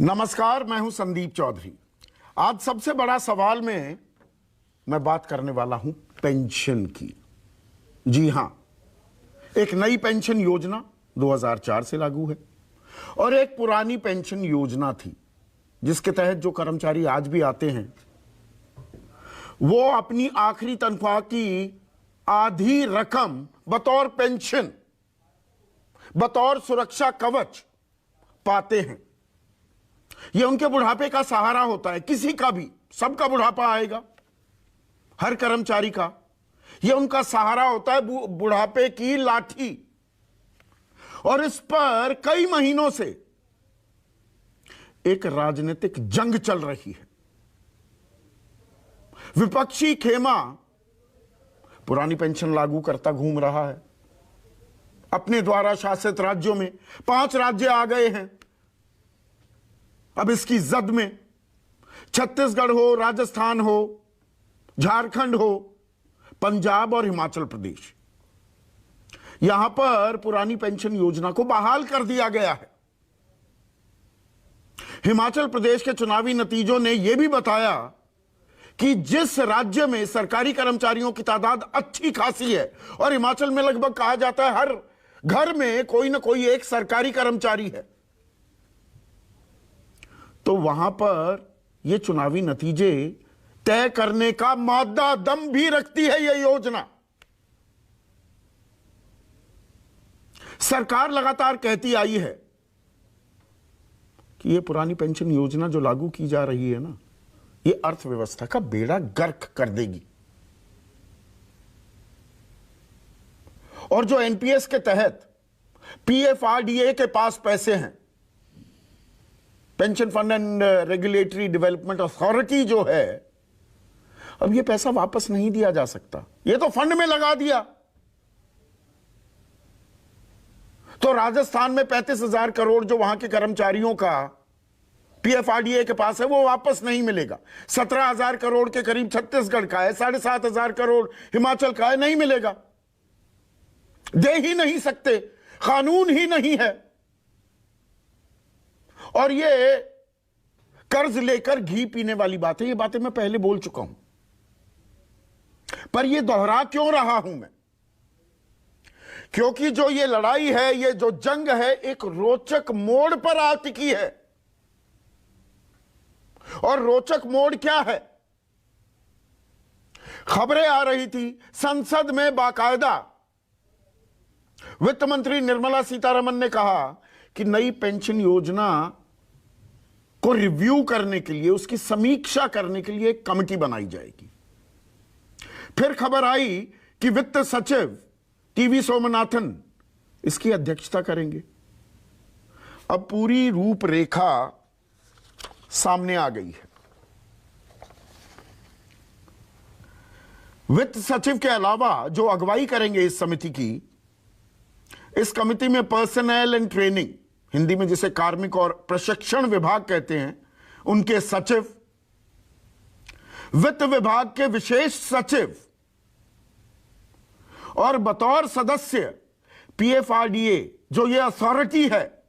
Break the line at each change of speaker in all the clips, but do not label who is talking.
नमस्कार, मैं हूं संदीप चौधरी। आज सबसे बड़ा सवाल में मैं बात करने वाला हूं पेंशन की। जी हां, एक नई पेंशन योजना 2004 से लागू है और एक पुरानी पेंशन योजना थी जिसके तहत जो कर्मचारी आज भी आते हैं वो अपनी आखिरी तनख्वाह की आधी रकम बतौर पेंशन, बतौर सुरक्षा कवच पाते हैं। यह उनके बुढ़ापे का सहारा होता है। किसी का भी, सबका बुढ़ापा आएगा, हर कर्मचारी का यह उनका सहारा होता है, बुढ़ापे की लाठी। और इस पर कई महीनों से एक राजनीतिक जंग चल रही है। विपक्षी खेमा पुरानी पेंशन लागू करता घूम रहा है। अपने द्वारा शासित राज्यों में 5 राज्य आ गए हैं। अब इसकी जद में छत्तीसगढ़ हो, राजस्थान हो, झारखंड हो, पंजाब और हिमाचल प्रदेश, यहां पर पुरानी पेंशन योजना को बहाल कर दिया गया है। हिमाचल प्रदेश के चुनावी नतीजों ने यह भी बताया कि जिस राज्य में सरकारी कर्मचारियों की तादाद अच्छी खासी है, और हिमाचल में लगभग कहा जाता है हर घर में कोई ना कोई एक सरकारी कर्मचारी है, तो वहां पर यह चुनावी नतीजे तय करने का मादा दम भी रखती है यह योजना। सरकार लगातार कहती आई है कि यह पुरानी पेंशन योजना जो लागू की जा रही है ना, यह अर्थव्यवस्था का बेड़ा गर्क कर देगी। और जो एनपीएस के तहत पीएफआरडीए के पास पैसे हैं, pension fund and regulatory development authority जो है, अब यह पैसा वापस नहीं दिया जा सकता। यह तो फंड में लगा दिया। तो राजस्थान में 35,000 करोड़ जो वहां के कर्मचारियों का पीएफआरडीए के पास है वो वापस नहीं मिलेगा। 17,000 करोड़ के करीब छत्तीसगढ़ का है, 7,500 करोड़ हिमाचल का है, नहीं मिलेगा। दे ही नहीं सकते, कानून ही नहीं है। और ये कर्ज लेकर घी पीने वाली बात है। ये बातें मैं पहले बोल चुका हूं, पर ये दोहरा क्यों रहा हूं मैं? क्योंकि जो ये लड़ाई है, ये जो जंग है, एक रोचक मोड़ पर आ टिकी है। और रोचक मोड़ क्या है? खबरें आ रही थी संसद में बाकायदा वित्त मंत्री निर्मला सीतारमण ने कहा कि नई पेंशन योजना को रिव्यू करने के लिए, उसकी समीक्षा करने के लिए एक कमेटी बनाई जाएगी। फिर खबर आई कि वित्त सचिव टीवी सोमनाथन इसकी अध्यक्षता करेंगे। अब पूरी रूपरेखा सामने आ गई है। वित्त सचिव के अलावा जो अगुवाई करेंगे इस समिति की, इस कमिटी में पर्सनल एंड ट्रेनिंग, हिंदी में जिसे कार्मिक और प्रशिक्षण विभाग कहते हैं, उनके सचिव, वित्त विभाग के विशेष सचिव और बतौर सदस्य पीएफआरडीए जो ये अथॉरिटी है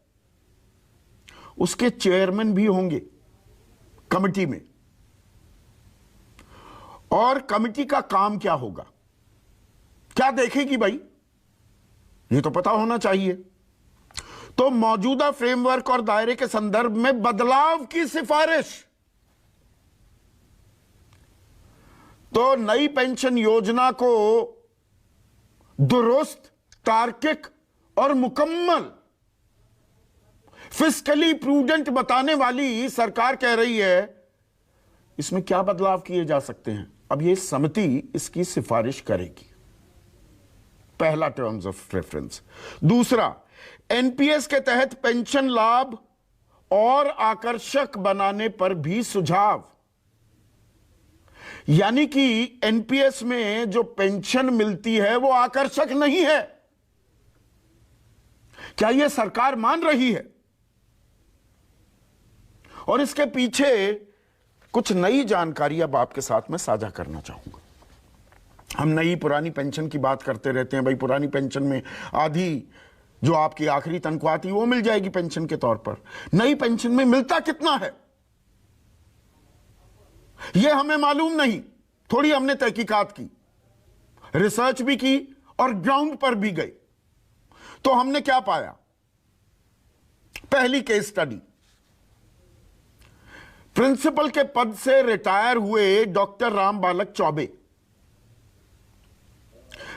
उसके चेयरमैन भी होंगे कमिटी में। और कमिटी का काम क्या होगा, क्या देखेगी भाई, ये तो पता होना चाहिए। तो मौजूदा फ्रेमवर्क और दायरे के संदर्भ में बदलाव की सिफारिश। तो नई पेंशन योजना को दुरुस्त, तार्किक और मुकम्मल, फिस्कली प्रूडेंट बताने वाली सरकार कह रही है इसमें क्या बदलाव किए जा सकते हैं। अब यह समिति इसकी सिफारिश करेगी। पहला टर्म्स ऑफ रेफरेंस। दूसरा, एनपीएस के तहत पेंशन लाभ और आकर्षक बनाने पर भी सुझाव। यानी कि एनपीएस में जो पेंशन मिलती है वो आकर्षक नहीं है। क्या यह सरकार मान रही है? और इसके पीछे कुछ नई जानकारी अब आपके साथ में साझा करना चाहूंगा। हम नई पुरानी पेंशन की बात करते रहते हैं भाई, पुरानी पेंशन में आधी जो आपकी आखिरी तनख्वाह थी वो मिल जाएगी पेंशन के तौर पर। नई पेंशन में मिलता कितना है यह हमें मालूम नहीं। थोड़ी हमने तहकीकात की, रिसर्च भी की और ग्राउंड पर भी गए, तो हमने क्या पाया। पहली केस स्टडी, प्रिंसिपल के पद से रिटायर हुए डॉक्टर राम बालक चौबे,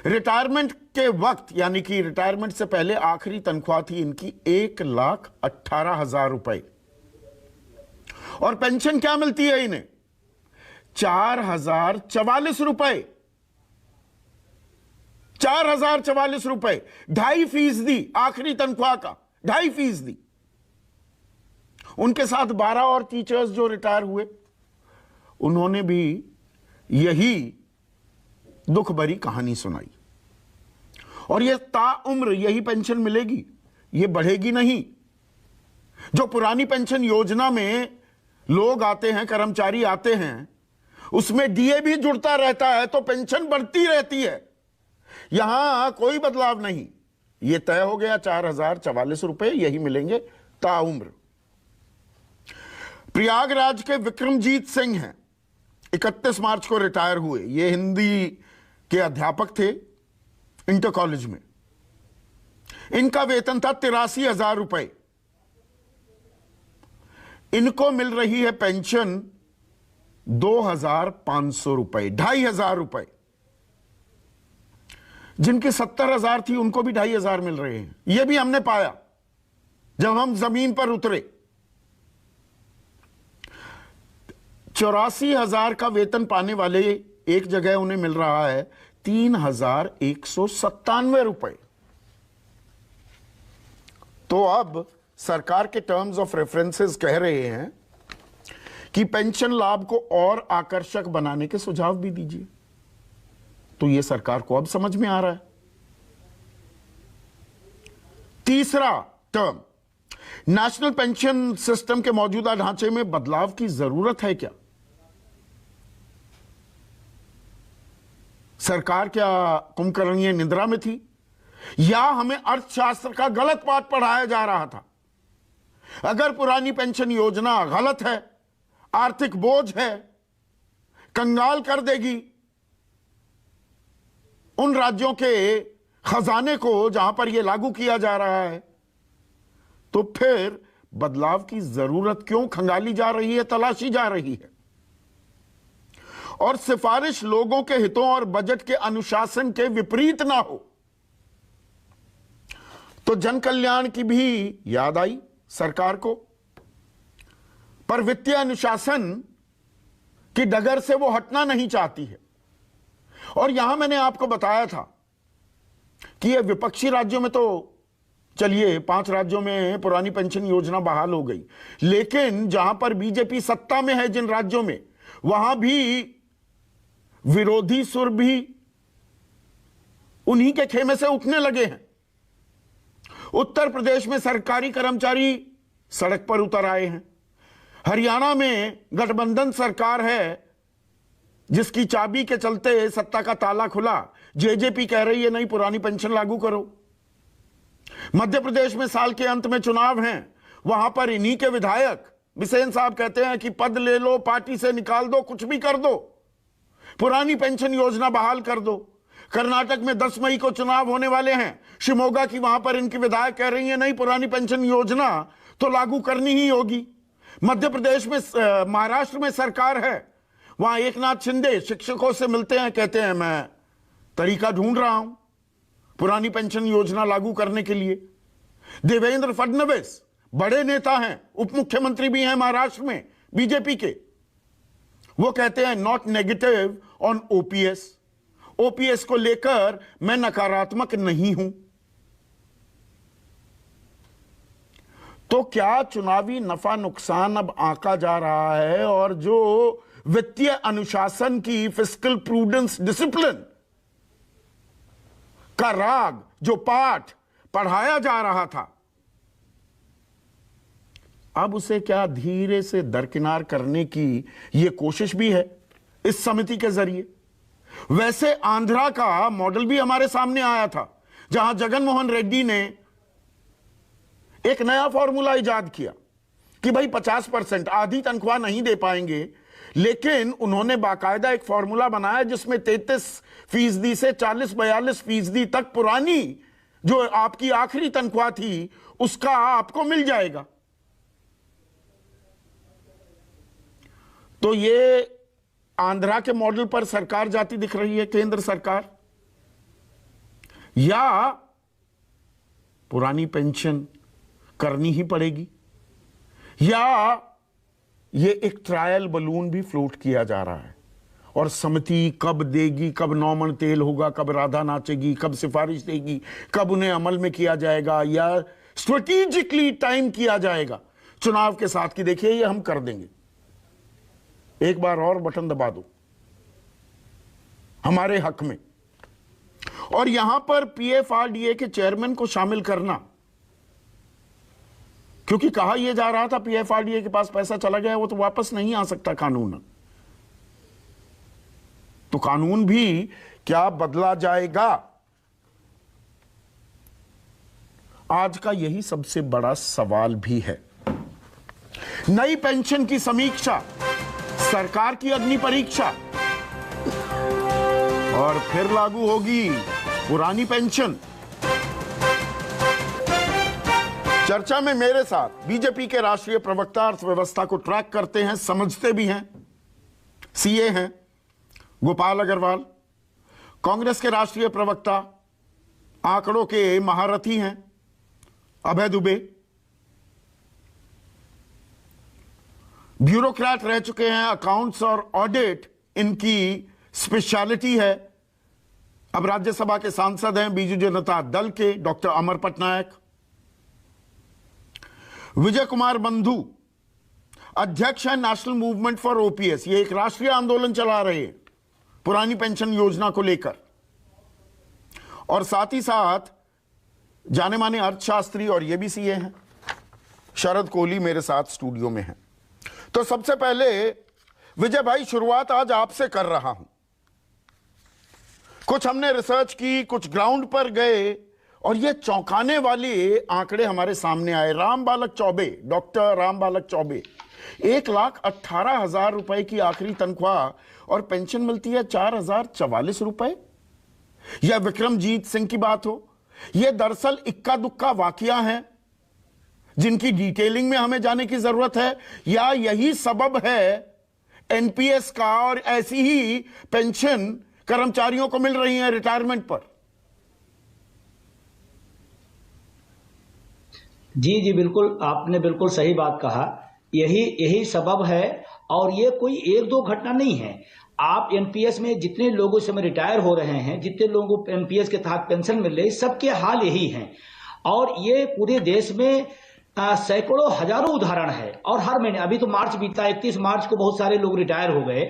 रिटायरमेंट के वक्त यानी कि रिटायरमेंट से पहले आखिरी तनख्वाह थी इनकी 1,18,000 रुपए, और पेंशन क्या मिलती है इन्हें 4,044 रुपए। 4,044 रुपए, 2.5% आखिरी तनख्वाह का, 2.5%। उनके साथ 12 और टीचर्स जो रिटायर हुए, उन्होंने भी यही दुख भरी कहानी सुनाई। और यह ताउम्र यही पेंशन मिलेगी, यह बढ़ेगी नहीं। जो पुरानी पेंशन योजना में लोग आते हैं, कर्मचारी आते हैं, उसमें डीए भी जुड़ता रहता है तो पेंशन बढ़ती रहती है। यहां कोई बदलाव नहीं, यह तय हो गया 4,044 रुपए यही मिलेंगे ताउम्र। प्रयागराज के विक्रमजीत सिंह हैं, 31 मार्च को रिटायर हुए। ये हिंदी के अध्यापक थे इंटर कॉलेज में। इनका वेतन था 83,000 रुपए। इनको मिल रही है पेंशन 2,500 रुपए, 2,500 रुपए। जिनकी 70,000 थी उनको भी 2,500 मिल रहे हैं। यह भी हमने पाया जब हम जमीन पर उतरे। 84,000 का वेतन पाने वाले एक जगह उन्हें मिल रहा है 3,197 रुपए। तो अब सरकार के टर्म्स ऑफ रेफरेंसेस कह रहे हैं कि पेंशन लाभ को और आकर्षक बनाने के सुझाव भी दीजिए। तो यह सरकार को अब समझ में आ रहा है। तीसरा टर्म, नेशनल पेंशन सिस्टम के मौजूदा ढांचे में बदलाव की जरूरत है क्या? सरकार क्या कुंभकर्णीय निद्रा में थी, या हमें अर्थशास्त्र का गलत पाठ पढ़ाया जा रहा था? अगर पुरानी पेंशन योजना गलत है, आर्थिक बोझ है, कंगाल कर देगी उन राज्यों के खजाने को जहां पर यह लागू किया जा रहा है, तो फिर बदलाव की जरूरत क्यों खंगाली जा रही है, तलाशी जा रही है? और सिफारिश लोगों के हितों और बजट के अनुशासन के विपरीत ना हो। तो जन कल्याण की भी याद आई सरकार को, पर वित्तीय अनुशासन की डगर से वो हटना नहीं चाहती है। और यहां मैंने आपको बताया था कि ये विपक्षी राज्यों में तो चलिए 5 राज्यों में पुरानी पेंशन योजना बहाल हो गई, लेकिन जहां पर बीजेपी सत्ता में है, जिन राज्यों में, वहां भी विरोधी सुर भी उन्हीं के खेमे से उठने लगे हैं। उत्तर प्रदेश में सरकारी कर्मचारी सड़क पर उतर आए हैं। हरियाणा में गठबंधन सरकार है जिसकी चाबी के चलते सत्ता का ताला खुला। जेजेपी कह रही है नहीं, पुरानी पेंशन लागू करो। मध्य प्रदेश में साल के अंत में चुनाव हैं, वहां पर इन्हीं के विधायक बिसेन साहब कहते हैं कि पद ले लो, पार्टी से निकाल दो, कुछ भी कर दो, पुरानी पेंशन योजना बहाल कर दो। कर्नाटक में 10 मई को चुनाव होने वाले हैं, शिमोगा की, वहां पर इनकी विधायक कह रही है नहीं, पुरानी पेंशन योजना तो लागू करनी ही होगी। मध्य प्रदेश में, महाराष्ट्र में सरकार है, वहां एकनाथ शिंदे शिक्षकों से मिलते हैं, कहते हैं मैं तरीका ढूंढ रहा हूं पुरानी पेंशन योजना लागू करने के लिए। देवेंद्र फडणवीस बड़े नेता हैं, उप मुख्यमंत्री भी हैं महाराष्ट्र में बीजेपी के, वो कहते हैं not negative on OPS. OPS को लेकर मैं नकारात्मक नहीं हूं। तो क्या चुनावी नफा नुकसान अब आंका जा रहा है, और जो वित्तीय अनुशासन की, फिस्कल प्रूडेंस, डिसिप्लिन का राग, जो पाठ पढ़ाया जा रहा था, अब उसे क्या धीरे से दरकिनार करने की यह कोशिश भी है इस समिति के जरिए? वैसे आंध्रा का मॉडल भी हमारे सामने आया था, जहां जगन मोहन रेड्डी ने एक नया फॉर्मूला इजाद किया कि भाई 50%, आधी तनख्वाह नहीं दे पाएंगे, लेकिन उन्होंने बाकायदा एक फॉर्मूला बनाया जिसमें 33% से 40-42% तक पुरानी जो आपकी आखिरी तनख्वाह थी उसका आपको मिल जाएगा। तो ये आंध्रा के मॉडल पर सरकार जाती दिख रही है केंद्र सरकार, या पुरानी पेंशन करनी ही पड़ेगी, या ये एक ट्रायल बलून भी फ्लोट किया जा रहा है। और समिति कब देगी, कब 9 मन तेल होगा, कब राधा नाचेगी, कब सिफारिश देगी, कब उन्हें अमल में किया जाएगा या स्ट्रेटेजिकली टाइम किया जाएगा चुनाव के साथ कि देखिए ये हम कर देंगे, एक बार और बटन दबा दो हमारे हक में। और यहां पर पीएफआरडीए के चेयरमैन को शामिल करना, क्योंकि कहा यह जा रहा था पीएफआरडीए के पास पैसा चला गया, वो तो वापस नहीं आ सकता कानून, तो कानून भी क्या बदला जाएगा? आज का यही सबसे बड़ा सवाल भी है। नई पेंशन की समीक्षा, सरकार की अग्नि परीक्षा, और फिर लागू होगी पुरानी पेंशन। चर्चा में मेरे साथ बीजेपी के राष्ट्रीय प्रवक्ता, अर्थव्यवस्था को ट्रैक करते हैं, समझते भी हैं, सीए हैं गोपाल अग्रवाल, कांग्रेस के राष्ट्रीय प्रवक्ता, आंकड़ों के महारथी हैं अभय दुबे, ब्यूरोक्रेट रह चुके हैं, अकाउंट्स और ऑडिट इनकी स्पेशलिटी है, अब राज्यसभा के सांसद हैं बीजू जनता दल के डॉक्टर अमर पटनायक, विजय कुमार बंधु अध्यक्ष है नेशनल मूवमेंट फॉर ओपीएस, ये एक राष्ट्रीय आंदोलन चला रहे हैं पुरानी पेंशन योजना को लेकर, और साथ ही साथ जाने माने अर्थशास्त्री और ये भी सीए हैं शरद कोहली मेरे साथ स्टूडियो में हैं। तो सबसे पहले विजय भाई, शुरुआत आज आपसे कर रहा हूं। कुछ हमने रिसर्च की, कुछ ग्राउंड पर गए और ये चौंकाने वाले आंकड़े हमारे सामने आए। राम बालक चौबे, डॉक्टर राम बालक चौबे, 1,18,000 रुपए की आखिरी तनख्वाह और पेंशन मिलती है 4,044 रुपए। यह विक्रमजीत सिंह की बात हो, यह दरअसल इक्का दुक्का वाकया है जिनकी डिटेलिंग में हमें जाने की जरूरत है, या यही सबब है एनपीएस का और ऐसी ही पेंशन कर्मचारियों को मिल रही है रिटायरमेंट पर?
जी जी बिल्कुल, आपने बिल्कुल सही बात कहा, यही सबब है। और ये कोई एक दो घटना नहीं है। आप एनपीएस में जितने लोगों से रिटायर हो रहे हैं, जितने लोगों को एनपीएस के तहत पेंशन मिल रही है, सबके हाल यही हैं। और ये पूरे देश में सैकड़ों हजारों उदाहरण है। और हर महीने, अभी तो मार्च बीता, 31 मार्च को बहुत सारे लोग रिटायर हो गए।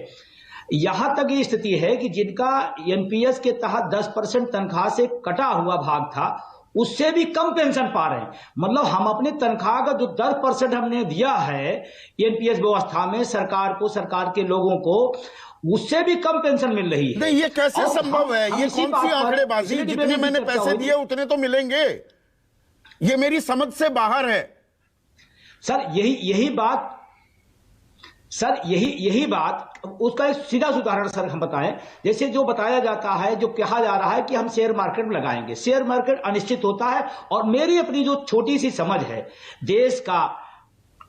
यहां तक ये स्थिति है कि जिनका एनपीएस के तहत 10% तनख्वाह से कटा हुआ भाग था, उससे भी कम पेंशन पा रहे हैं। मतलब हम अपनी तनख्वाह का जो 10% हमने दिया है एनपीएस व्यवस्था में सरकार को, सरकार के लोगों को, उससे भी कम पेंशन मिल रही है।
नहीं, ये कैसे संभव है? ये कौन सी आंकड़ेबाजी? जितने मैंने पैसे दिए उतने तो मिलेंगे, ये मेरी समझ से बाहर है।
सर यही बात, उसका एक सीधा उदाहरण सर हम बताएं। जैसे जो बताया जाता है, जो कहा जा रहा है कि हम शेयर मार्केट में लगाएंगे, शेयर मार्केट अनिश्चित होता है। और मेरी अपनी जो छोटी सी समझ है, देश का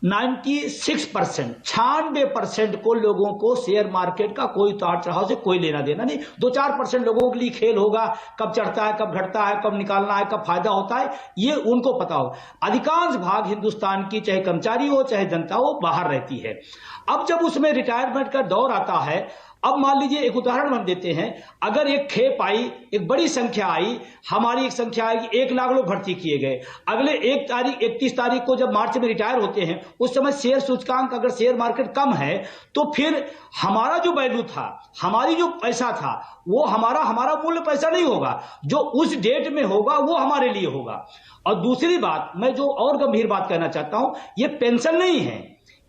96%, 96% को लोगों को शेयर मार्केट का कोई उतार चढ़ाव से कोई लेना देना नहीं। 2-4% लोगों के लिए खेल होगा, कब चढ़ता है, कब घटता है, कब निकालना है, कब फायदा होता है, ये उनको पता हो। अधिकांश भाग हिंदुस्तान की, चाहे कर्मचारी हो चाहे जनता हो, बाहर रहती है। अब जब उसमें रिटायरमेंट का दौर आता है, अब मान लीजिए एक उदाहरण हम देते हैं, अगर एक खेप आई, एक बड़ी संख्या आई, हमारी एक संख्या आई कि 1 लाख लोग भर्ती किए गए, अगले 31 तारीख को जब मार्च में रिटायर होते हैं, उस समय शेयर सूचकांक, अगर शेयर मार्केट कम है, तो फिर हमारा जो वैल्यू था, हमारी जो पैसा था, वो हमारा मूल्य पैसा नहीं होगा, जो उस डेट में होगा वो हमारे लिए होगा। और दूसरी बात, मैं जो और गंभीर बात कहना चाहता हूं, ये पेंशन नहीं है,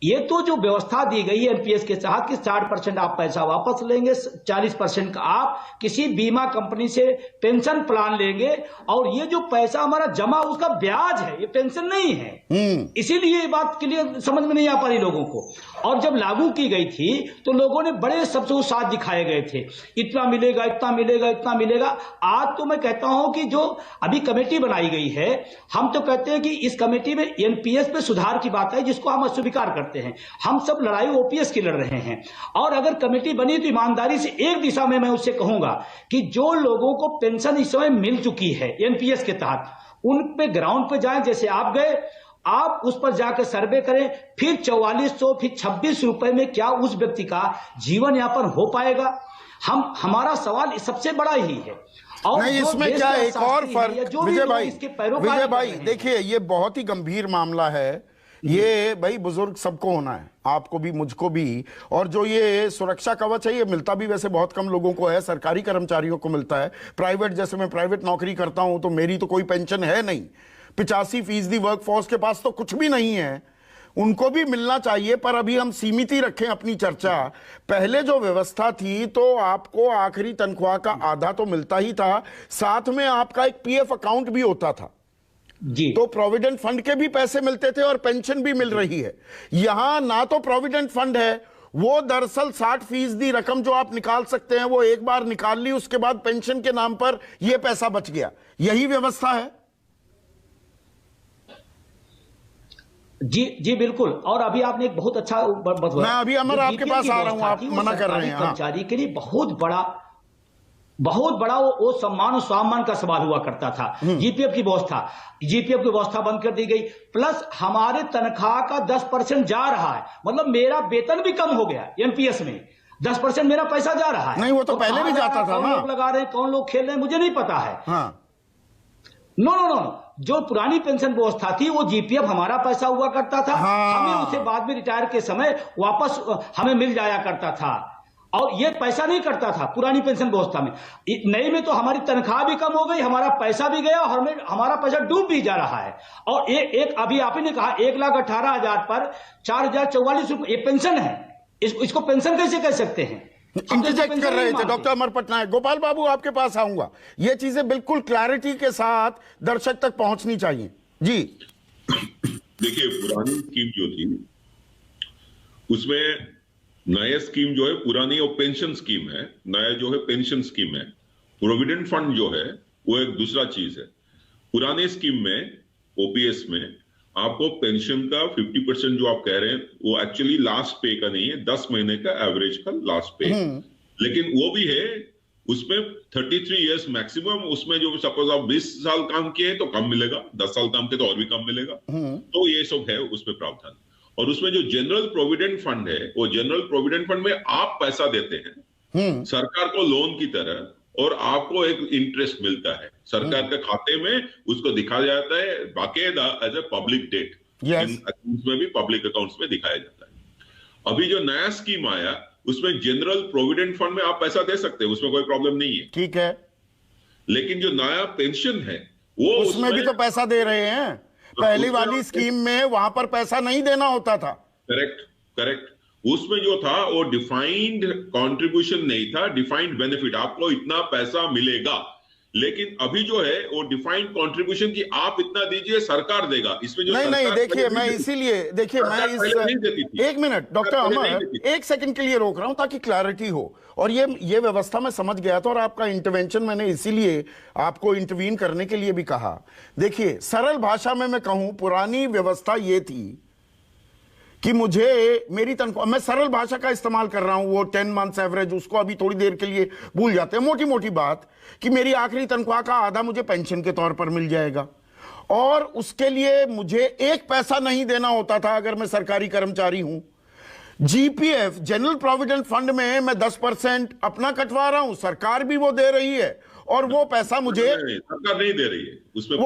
ये तो जो व्यवस्था दी गई है एनपीएस के तहत कि 60% आप पैसा वापस लेंगे, 40% का आप किसी बीमा कंपनी से पेंशन प्लान लेंगे, और ये जो पैसा हमारा जमा उसका ब्याज है, ये पेंशन नहीं है। इसीलिए ये बात के लिए समझ में नहीं आ पा रही लोगों को। और जब लागू की गई थी तो लोगों ने बड़े सबसे उत्साह दिखाए गए थे, इतना मिलेगा, इतना मिलेगा, इतना मिलेगा। आज तो मैं कहता हूं कि जो अभी कमेटी बनाई गई है, हम तो कहते हैं कि इस कमेटी में एनपीएस पे सुधार की बात है, जिसको हम अस्वीकार करते हैं। हम सब लड़ाई ओपीएस की लड़ रहे हैं, और अगर कमेटी बनी तो ईमानदारी से एक दिशा में मैं उससे कहूंगा कि जो लोगों को पेंशन इस समय मिल चुकी है एनपीएस के तहत, उन पे ग्राउंड पे जाएं, जैसे आप गए, आप उस पर जाकर सर्वे करें, फिर 4400 फिर 26 रुपए में क्या उस व्यक्ति का जीवन यापन हो पाएगा? हमारा सवाल सबसे बड़ा ही है। और
नहीं, इसमें क्या एक और फर्क, विजय भाई देखिए, ये बहुत ही गंभीर मामला है। ये भाई बुजुर्ग सबको होना है, आपको भी, मुझको भी। और जो ये सुरक्षा कवच है, ये मिलता भी वैसे बहुत कम लोगों को है, सरकारी कर्मचारियों को मिलता है। प्राइवेट, जैसे मैं प्राइवेट नौकरी करता हूं तो मेरी तो कोई पेंशन है नहीं। 85% वर्क फोर्स के पास तो कुछ भी नहीं है, उनको भी मिलना चाहिए। पर अभी हम सीमित ही रखें अपनी चर्चा। पहले जो व्यवस्था थी तो आपको आखिरी तनख्वाह का आधा तो मिलता ही था, साथ में आपका एक पीएफ अकाउंट भी होता था
जी,
तो प्रोविडेंट फंड के भी पैसे मिलते थे और पेंशन भी मिल रही है। यहां ना तो प्रोविडेंट फंड है, वो दरअसल 60% रकम जो आप निकाल सकते हैं वो एक बार निकाल ली, उसके बाद पेंशन के नाम पर यह पैसा बच गया। यही व्यवस्था है।
जी जी बिल्कुल। और अभी आपने एक बहुत अच्छा बताया,
मैं अभी अमर आपके पास आ रहा हूं, आप मना कर रहे हैं।
कर्मचारी के लिए बहुत बड़ा वो सम्मान और स्वाभिमान का सवाल हुआ करता था। जीपीएफ की व्यवस्था बंद कर दी गई, प्लस हमारे तनख्वाह का 10% जा रहा है। मतलब मेरा वेतन भी कम हो गया एनपीएस में, 10% मेरा पैसा जा रहा है।
नहीं, वो तो पहले भी जाता था ना।
कौन लोग लगा रहे हैं, कौन लोग खेल रहे हैं, मुझे नहीं पता है।
हाँ।
नो, जो पुरानी पेंशन व्यवस्था थी वो जीपीएफ हमारा पैसा हुआ करता था।
हाँ।
हमें उसे बाद में रिटायर के समय वापस हमें मिल जाया करता था, और ये पैसा नहीं करता था पुरानी पेंशन व्यवस्था में। नई में तो हमारी तनख्वाह भी कम हो गई, हमारा पैसा भी गया, और हमारा पैसा डूब भी जा रहा है। और एक अभी आप ही ने कहा 1,18,000 पर 4,044 रुपये ये पेंशन है। इसको पेंशन कैसे कह सकते हैं?
इंटरजेक्ट कर रहे थे डॉक्टर अमर पटनायक। गोपाल बाबू आपके पास आऊंगा, ये चीजें बिल्कुल क्लैरिटी के साथ दर्शक तक पहुंचनी चाहिए। जी
देखिए, पुरानी स्कीम जो थी उसमें नया स्कीम जो है, पुरानी और पेंशन स्कीम है, नया जो है पेंशन स्कीम है। प्रोविडेंट फंड जो है वो एक दूसरा चीज है। पुराने स्कीम में ओपीएस में आपको पेंशन का 50% जो आप कह रहे हैं वो एक्चुअली लास्ट पे का नहीं है, 10 महीने का एवरेज का लास्ट पे। लेकिन वो भी है, उसमें 33 इयर्स मैक्सिमम। उसमें जो सपोज आप 20 साल काम किए तो कम मिलेगा, 10 साल काम किए तो और भी कम मिलेगा। तो ये सब है उसमें प्रावधान। और उसमें जो जनरल प्रोविडेंट फंड है, वो जनरल प्रोविडेंट फंड में आप पैसा देते हैं सरकार को लोन की तरह, और आपको एक इंटरेस्ट मिलता है सरकार के खाते में, उसको दिखाया जाता है बाकायदा एज ए पब्लिक डेट। में भी पब्लिक अकाउंट्स में दिखाया जाता है। अभी जो नया स्कीम आया उसमें जनरल प्रोविडेंट फंड में आप पैसा दे सकते हैं, उसमें कोई प्रॉब्लम नहीं है,
ठीक है।
लेकिन जो नया पेंशन है वो
उसमें भी तो पैसा दे रहे हैं। पहली वाली स्कीम में वहां पर पैसा नहीं देना होता था।
करेक्ट। उसमें जो था वो डिफाइंड कंट्रीब्यूशन नहीं था, डिफाइंड बेनिफिट, आपको इतना पैसा मिलेगा। लेकिन अभी जो है वो डिफाइंड कंट्रीब्यूशन की आप इतना दीजिए, सरकार देगा। इसमें जो
नहीं, देखिए मैं इसीलिए, देखिए मैं इस एक मिनट डॉक्टर अमर, एक सेकंड के लिए रोक रहा हूं ताकि क्लैरिटी हो। और ये व्यवस्था मैं समझ गया था, और आपका इंटरवेंशन मैंने इसीलिए आपको इंटरवीन करने के लिए भी कहा। देखिए, सरल भाषा में मैं कहूं, पुरानी व्यवस्था ये थी कि मुझे मेरी तनख्वाह, मैं सरल भाषा का इस्तेमाल कर रहा हूं, वो 10 मंथ्स एवरेज, उसको अभी थोड़ी देर के लिए भूल जाते हैं। मोटी मोटी बात कि मेरी आखिरी तनख्वाह का आधा मुझे पेंशन के तौर पर मिल जाएगा, और उसके लिए मुझे एक पैसा नहीं देना होता था अगर मैं सरकारी कर्मचारी हूं। जीपीएफ, जनरल प्रोविडेंट फंड में मैं 10% अपना कटवा रहा हूं, सरकार भी वो दे रही है, और वो पैसा मुझे
सरकार नहीं दे रही है उसमें।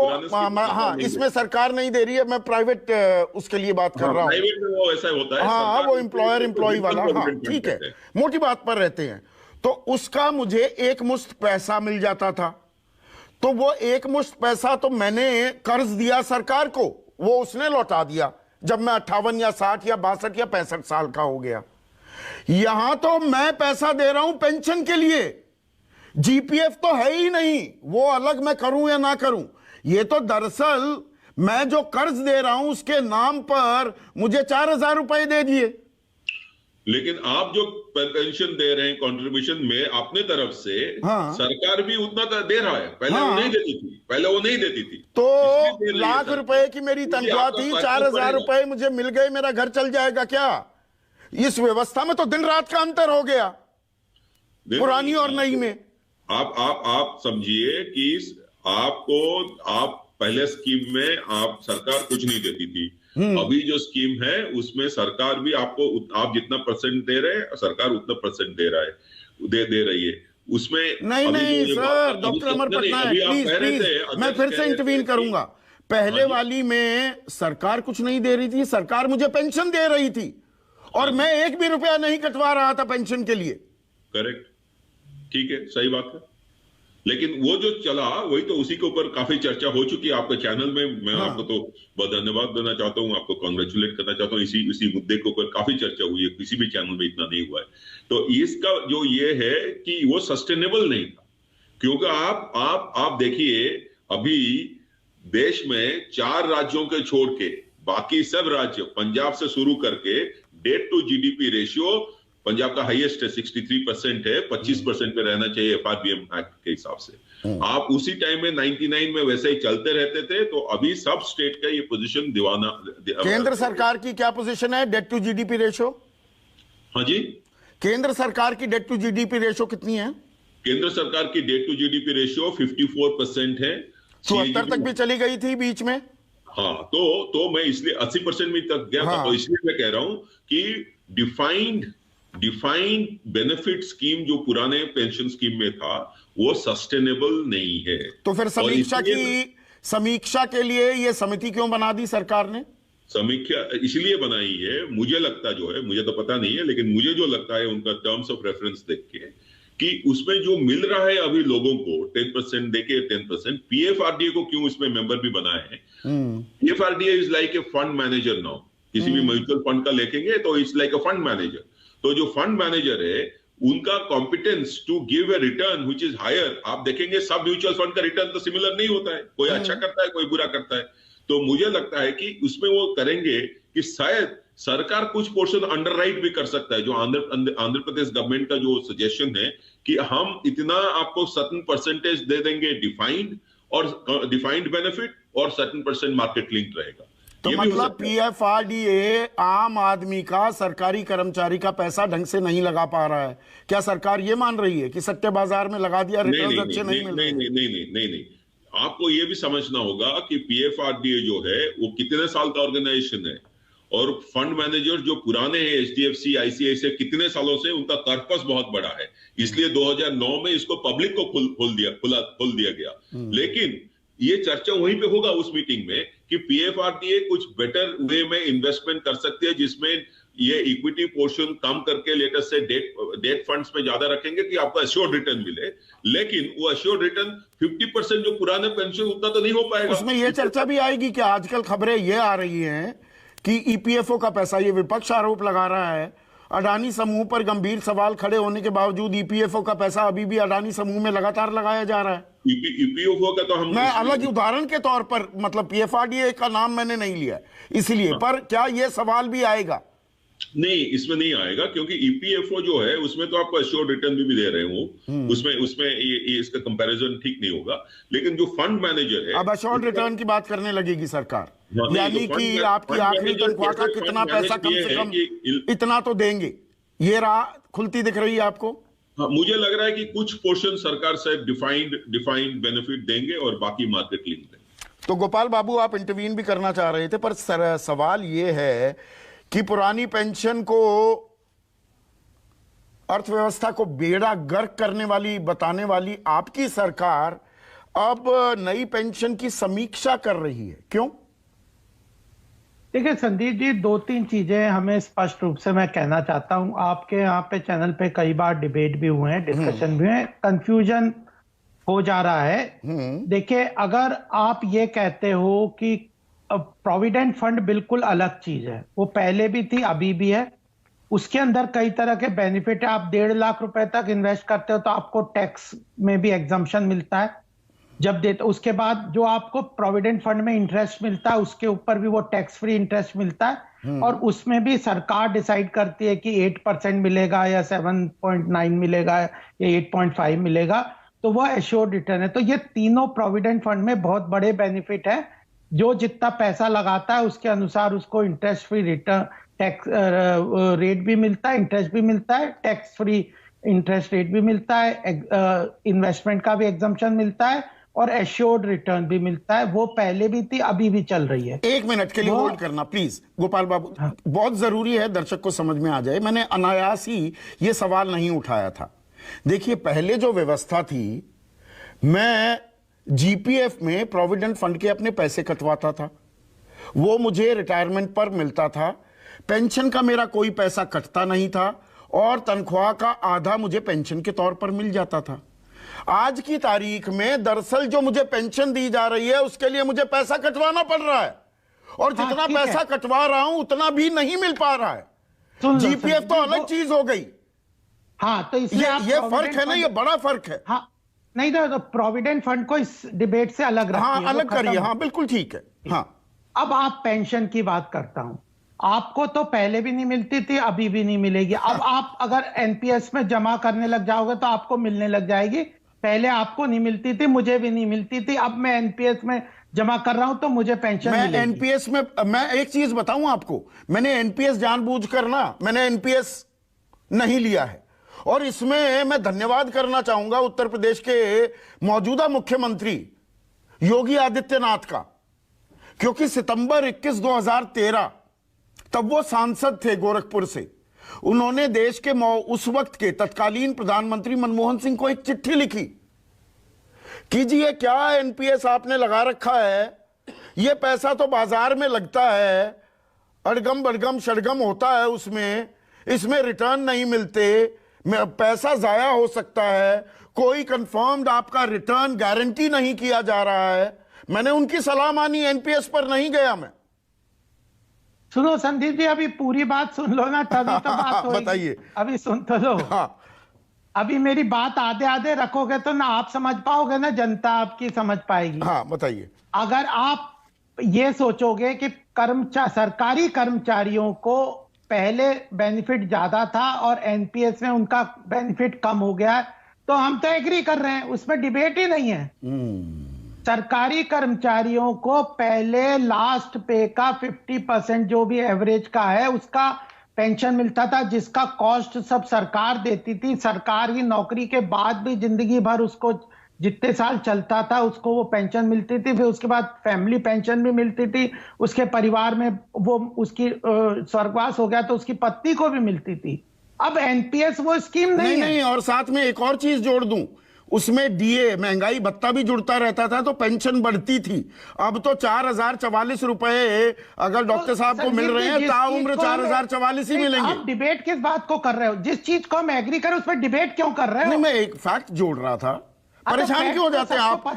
हाँ, इसमें सरकार नहीं दे रही है। मैं प्राइवेट उसके लिए बात कर रहा हूँ।
प्राइवेट में वो ऐसा होता है,
हाँ, वो एम्प्लॉयर एम्प्लॉय वाला। हाँ, ठीक है, मोटी बात पर रहते हैं। तो उसका मुझे एक मुश्त पैसा मिल जाता था। तो वो एक मुश्त पैसा तो मैंने कर्ज दिया सरकार को, वो उसने लौटा दिया, जब मैं 58 या 60 या 62 या 65 साल का हो गया। यहां तो मैं पैसा दे रहा हूं पेंशन के लिए, जीपीएफ तो है ही नहीं, वो अलग मैं करूं या ना करूं। ये तो दरअसल मैं जो कर्ज दे रहा हूं उसके नाम पर मुझे 4,000 रुपए दे दिए।
लेकिन आप जो पेंशन दे रहे हैं कंट्रीब्यूशन में अपने तरफ से,
हाँ।
सरकार भी उतना दे रहा है। पहले वो नहीं देती थी,
तो
इसलिए दे रही है
लाख
सरकार।
रुपए की मेरी तनख्वाह
आपका
थी,
फर्क
4,000
पड़ेगा।
रुपए मुझे मिल गए, मेरा घर चल जाएगा क्या? इस व्यवस्था में तो दिन रात का अंतर हो गया, पुरानी और नई में।
आप समझिए कि आप पहले स्कीम में आप सरकार कुछ नहीं देती थी। अभी जो स्कीम है उसमें सरकार भी आपको आप जितना परसेंट दे रहे हैं सरकार उतना परसेंट दे रहा है, दे रही है उसमें।
नहीं sir, doctor Amar Patnaik please, मैं फिर से इंटरवीन करूंगा। पहले वाली में सरकार कुछ नहीं दे रही थी, सरकार मुझे पेंशन दे रही थी और मैं एक भी रुपया नहीं कटवा रहा था पेंशन के लिए।
करेक्ट, ठीक है, सही बात है। लेकिन वो जो चला वही तो उसी के ऊपर काफी चर्चा हो चुकी है आपके चैनल में। मैं आपको तो बहुत धन्यवाद देना चाहता हूं, आपको कांग्रेचुलेट करना चाहता हूं। इसी मुद्दे के ऊपर काफी चर्चा हुई है, किसी भी चैनल में इतना नहीं हुआ है। तो इसका जो ये है कि वो सस्टेनेबल नहीं था, क्योंकि आप देखिए अभी देश में 4 राज्यों के छोड़ के बाकी सब राज्य, पंजाब से शुरू करके debt to GDP ratio Punjab का हाईएस्ट है, 63% है, 25% पे रहना चाहिए एफआरबीएम एक्ट के हिसाब से। आप उसी टाइम में 99 में वैसे ही चलते रहते थे। तो अभी सब स्टेट का ये पोजीशन दीवाना।
केंद्र सरकार की क्या पोजीशन है डेट टू जीडीपी रेशियो?
हाँ जी,
केंद्र सरकार की डेट टू जीडीपी रेशियो कितनी है?
केंद्र सरकार की डेट टू जीडीपी रेशियो 54% है।
74 तक भी चली गई थी बीच में।
हाँ, तो मैं इसलिए 80% में तक गया था। तो इसलिए मैं कह रहा हूं कि डिफाइंड बेनिफिट स्कीम जो पुराने पेंशन स्कीम में था वो सस्टेनेबल नहीं है।
तो फिर समीक्षा के लिए ये समिति क्यों बना दी सरकार ने?
समीक्षा इसलिए बनाई है, मुझे लगता जो है, मुझे तो पता नहीं है, लेकिन मुझे जो लगता है उनका टर्म्स ऑफ रेफरेंस देख के कि उसमें जो मिल रहा है अभी लोगों को 10% देके 10%, पीएफआरडीए को क्यों इसमें मेंबर भी बनाए हैं। PFRDA is like a fund manager now. किसी भी म्यूचुअल फंड का लेखेंगे तो it's like a fund manager. तो जो फंड मैनेजर है उनका competence to give a return which is higher. आप देखेंगे सब म्यूचुअल फंड का रिटर्न तो सिमिलर नहीं होता है, कोई अच्छा करता है कोई बुरा करता है। तो मुझे लगता है कि उसमें वो करेंगे कि शायद सरकार कुछ पोर्शन अंडरराइट भी कर सकता है। जो आंध्र प्रदेश गवर्नमेंट का जो सजेशन है कि हम इतना आपको सर्टेन परसेंटेज दे देंगे डिफाइंड और डिफाइंड बेनिफिट और सर्टेन परसेंट मार्केट लिंक्ड रहेगा।
तो मतलब पीएफआरडीए आम आदमी का, सरकारी कर्मचारी का पैसा ढंग से नहीं लगा पा रहा है। क्या सरकार ये मान रही है कि सट्टे बाजार में लगा दिया, रिटर्न अच्छे नहीं मिल रहे?
नहीं, आपको ये भी समझना होगा कि पीएफआरडीए जो है वो कितने साल का ऑर्गेनाइजेशन है और फंड मैनेजर जो पुराने हैं एचडीएफसी, आईसीआईसीआई, कितने सालों से उनका कर्पस बहुत बड़ा है। इसलिए 2009 में इसको पब्लिक को खोल दिया गया। लेकिन ये चर्चा वहीं पे होगा उस मीटिंग में कि पीएफआरडीए कुछ बेटर वे में इन्वेस्टमेंट कर सकती है, जिसमें ये इक्विटी पोर्शन कम करके लेटेस्ट से डेट फंड्स में ज्यादा रखेंगे कि आपको एश्योर्ड रिटर्न मिले। लेकिन वो एश्योर्ड रिटर्न 50% जो पुराने पेंशन उतना तो नहीं हो पाएगा।
उसमें ये चर्चा भी आएगी कि आजकल खबरें ये आ रही हैं कि ईपीएफओ का पैसा, ये विपक्ष आरोप लगा रहा है, अडानी समूह पर गंभीर सवाल खड़े होने के बावजूद ईपीएफओ का पैसा अभी भी अडानी समूह में लगातार लगाया जा रहा है।
ईपीएफओ का तो हम,
मैं अलग उदाहरण के तौर पर, मतलब पीएफआरडीए का नाम मैंने नहीं लिया इसलिए, पर क्या यह सवाल भी आएगा?
नहीं, इसमें नहीं आएगा, क्योंकि ईपीएफओ जो है उसमें तो आपको एश्योर्ड रिटर्न भी दे रहे हो, उसमें ये इसका कंपैरिजन ठीक नहीं होगा। लेकिन जो फंड मैनेजर है,
अब एश्योर्ड रिटर्न की बात करने लगेगी सरकार, यानी कि आपकी आखिरी तनख्वाह का कितना पैसा कम से कम इतना तो देंगे, ये राह खुलती दिख रही है आपको?
हाँ, मुझे लग रहा है कि कुछ पोर्शन सरकार से डिफाइंड बेनिफिट देंगे और बाकी मार्केट लिंक देंगे।
तो गोपाल बाबू, आप इंटरवीन भी करना चाह रहे थे, पर सवाल ये है कि पुरानी पेंशन को, अर्थव्यवस्था को बेड़ा गर्क करने वाली, बताने वाली आपकी सरकार अब नई पेंशन की समीक्षा कर रही है, क्यों?
देखिए संदीप जी, 2-3 चीजें हमें स्पष्ट रूप से मैं कहना चाहता हूं। आपके यहाँ पे चैनल पे कई बार डिबेट भी हुए हैं, डिस्कशन भी हुए, कंफ्यूजन हो जा रहा है। देखिए, अगर आप ये कहते हो कि प्रोविडेंट फंड बिल्कुल अलग चीज है, वो पहले भी थी अभी भी है। उसके अंदर कई तरह के बेनिफिट है। आप 1.5 लाख रुपए तक इन्वेस्ट करते हो तो आपको टैक्स में भी एग्जम्पशन मिलता है जब देते। उसके बाद जो आपको प्रोविडेंट फंड में इंटरेस्ट मिलता है उसके ऊपर भी वो टैक्स फ्री इंटरेस्ट मिलता है, और उसमें भी सरकार डिसाइड करती है कि 8% मिलेगा या 7.9 मिलेगा या 8.5 मिलेगा, तो वह एश्योर्ड रिटर्न है। तो ये तीनों प्रोविडेंट फंड में बहुत बड़े बेनिफिट है। जो जितना पैसा लगाता है उसके अनुसार उसको interest free return tax rate भी मिलता है, इंटरेस्ट भी मिलता है, टैक्स फ्री इंटरेस्ट रेट भी मिलता है, इन्वेस्टमेंट का भी एग्जम्पशन मिलता है, और एश्योर्ड रिटर्न भी मिलता है। वो पहले भी थी अभी भी चल रही है।
1 मिनट के लिए होल्ड करना प्लीज गोपाल बाबू। हाँ। बहुत जरूरी है दर्शक को समझ में आ जाए, मैंने अनायास ही ये सवाल नहीं उठाया था। देखिए पहले जो व्यवस्था थी, मैं जीपीएफ में प्रोविडेंट फंड के अपने पैसे कटवाता था, वो मुझे रिटायरमेंट पर मिलता था। पेंशन का मेरा कोई पैसा कटता नहीं था, और तनख्वाह का आधा मुझे पेंशन के तौर पर मिल जाता था। आज की तारीख में दरअसल जो मुझे पेंशन दी जा रही है उसके लिए मुझे पैसा कटवाना पड़ रहा है, और जितना पैसा कटवा रहा हूं उतना भी नहीं मिल पा रहा है। जीपीएफ तो अलग चीज हो गई।
हाँ, तो इसलिए
ये फर्क है ना, ये बड़ा फर्क है।
हाँ, नहीं तो प्रोविडेंट फंड को इस डिबेट से अलग रखिए।
हाँ, अलग करिए। हाँ, बिल्कुल ठीक है। हाँ,
अब आप पेंशन की बात करता हूं, आपको तो पहले भी नहीं मिलती थी, अभी भी नहीं मिलेगी। अब आप अगर एनपीएस में जमा करने लग जाओगे तो आपको मिलने लग जाएगी। पहले आपको नहीं मिलती थी, मुझे भी नहीं मिलती थी, अब मैं एनपीएस में जमा कर रहा हूं तो मुझे पेंशन मिलेगी।
एनपीएस में मैं एक चीज बताऊं आपको, मैंने एनपीएस जानबूझकर ना, मैंने एनपीएस नहीं लिया है, और इसमें मैं धन्यवाद करना चाहूंगा उत्तर प्रदेश के मौजूदा मुख्यमंत्री योगी आदित्यनाथ का, क्योंकि सितंबर 21, 2013 तब वो सांसद थे गोरखपुर से। उन्होंने देश के उस वक्त के तत्कालीन प्रधानमंत्री मनमोहन सिंह को एक चिट्ठी लिखी, कीजिए क्या एनपीएस आपने लगा रखा है, ये पैसा तो बाजार में लगता है, अड़गम बड़गम शड़गम होता है उसमें, इसमें रिटर्न नहीं मिलते, पैसा जाया हो सकता है, कोई कंफर्म्ड आपका रिटर्न गारंटी नहीं किया जा रहा है। मैंने उनकी सलाह मानी, एनपीएस पर नहीं गया मैं।
सुनो संदीप जी, अभी पूरी बात सुन लो ना, तभी तो बात होगी।
बताइए।
अभी सुन तो लो।
हाँ।
अभी मेरी बात आधे आधे रखोगे तो ना आप समझ पाओगे ना जनता आपकी समझ पाएगी।
हाँ, बताइए।
अगर आप ये सोचोगे कि सरकारी कर्मचारियों को पहले बेनिफिट ज्यादा था और एनपीएस में उनका बेनिफिट कम हो गया है, तो हम तो एग्री कर रहे हैं, उसमें डिबेट ही नहीं है। सरकारी कर्मचारियों को पहले लास्ट पे का 50% जो भी एवरेज का है उसका पेंशन मिलता था, जिसका कॉस्ट सब सरकार देती थी। सरकारी नौकरी के बाद भी जिंदगी भर उसको जितने साल चलता था उसको वो पेंशन मिलती थी। फिर उसके बाद फैमिली पेंशन भी मिलती थी, उसके परिवार में वो उसकी स्वर्गवास हो गया तो उसकी पत्नी को भी मिलती थी। अब एनपीएस वो स्कीम नहीं है।
नहीं, और साथ में एक और चीज जोड़ दूं, उसमें डीए महंगाई भत्ता भी जुड़ता रहता था तो पेंशन बढ़ती थी। अब तो 4044 रुपए अगर डॉक्टर साहब को मिल रहे हैं, ताउम्र 4044 ही मिलेंगे।
आप डिबेट किस बात को कर रहे हो? जिस चीज को हम एग्री करें उस पर डिबेट क्यों कर रहे हो?
नहीं, मैं एक फैक्ट जोड़ रहा था। परेशान क्यों हो जाते हैं आप?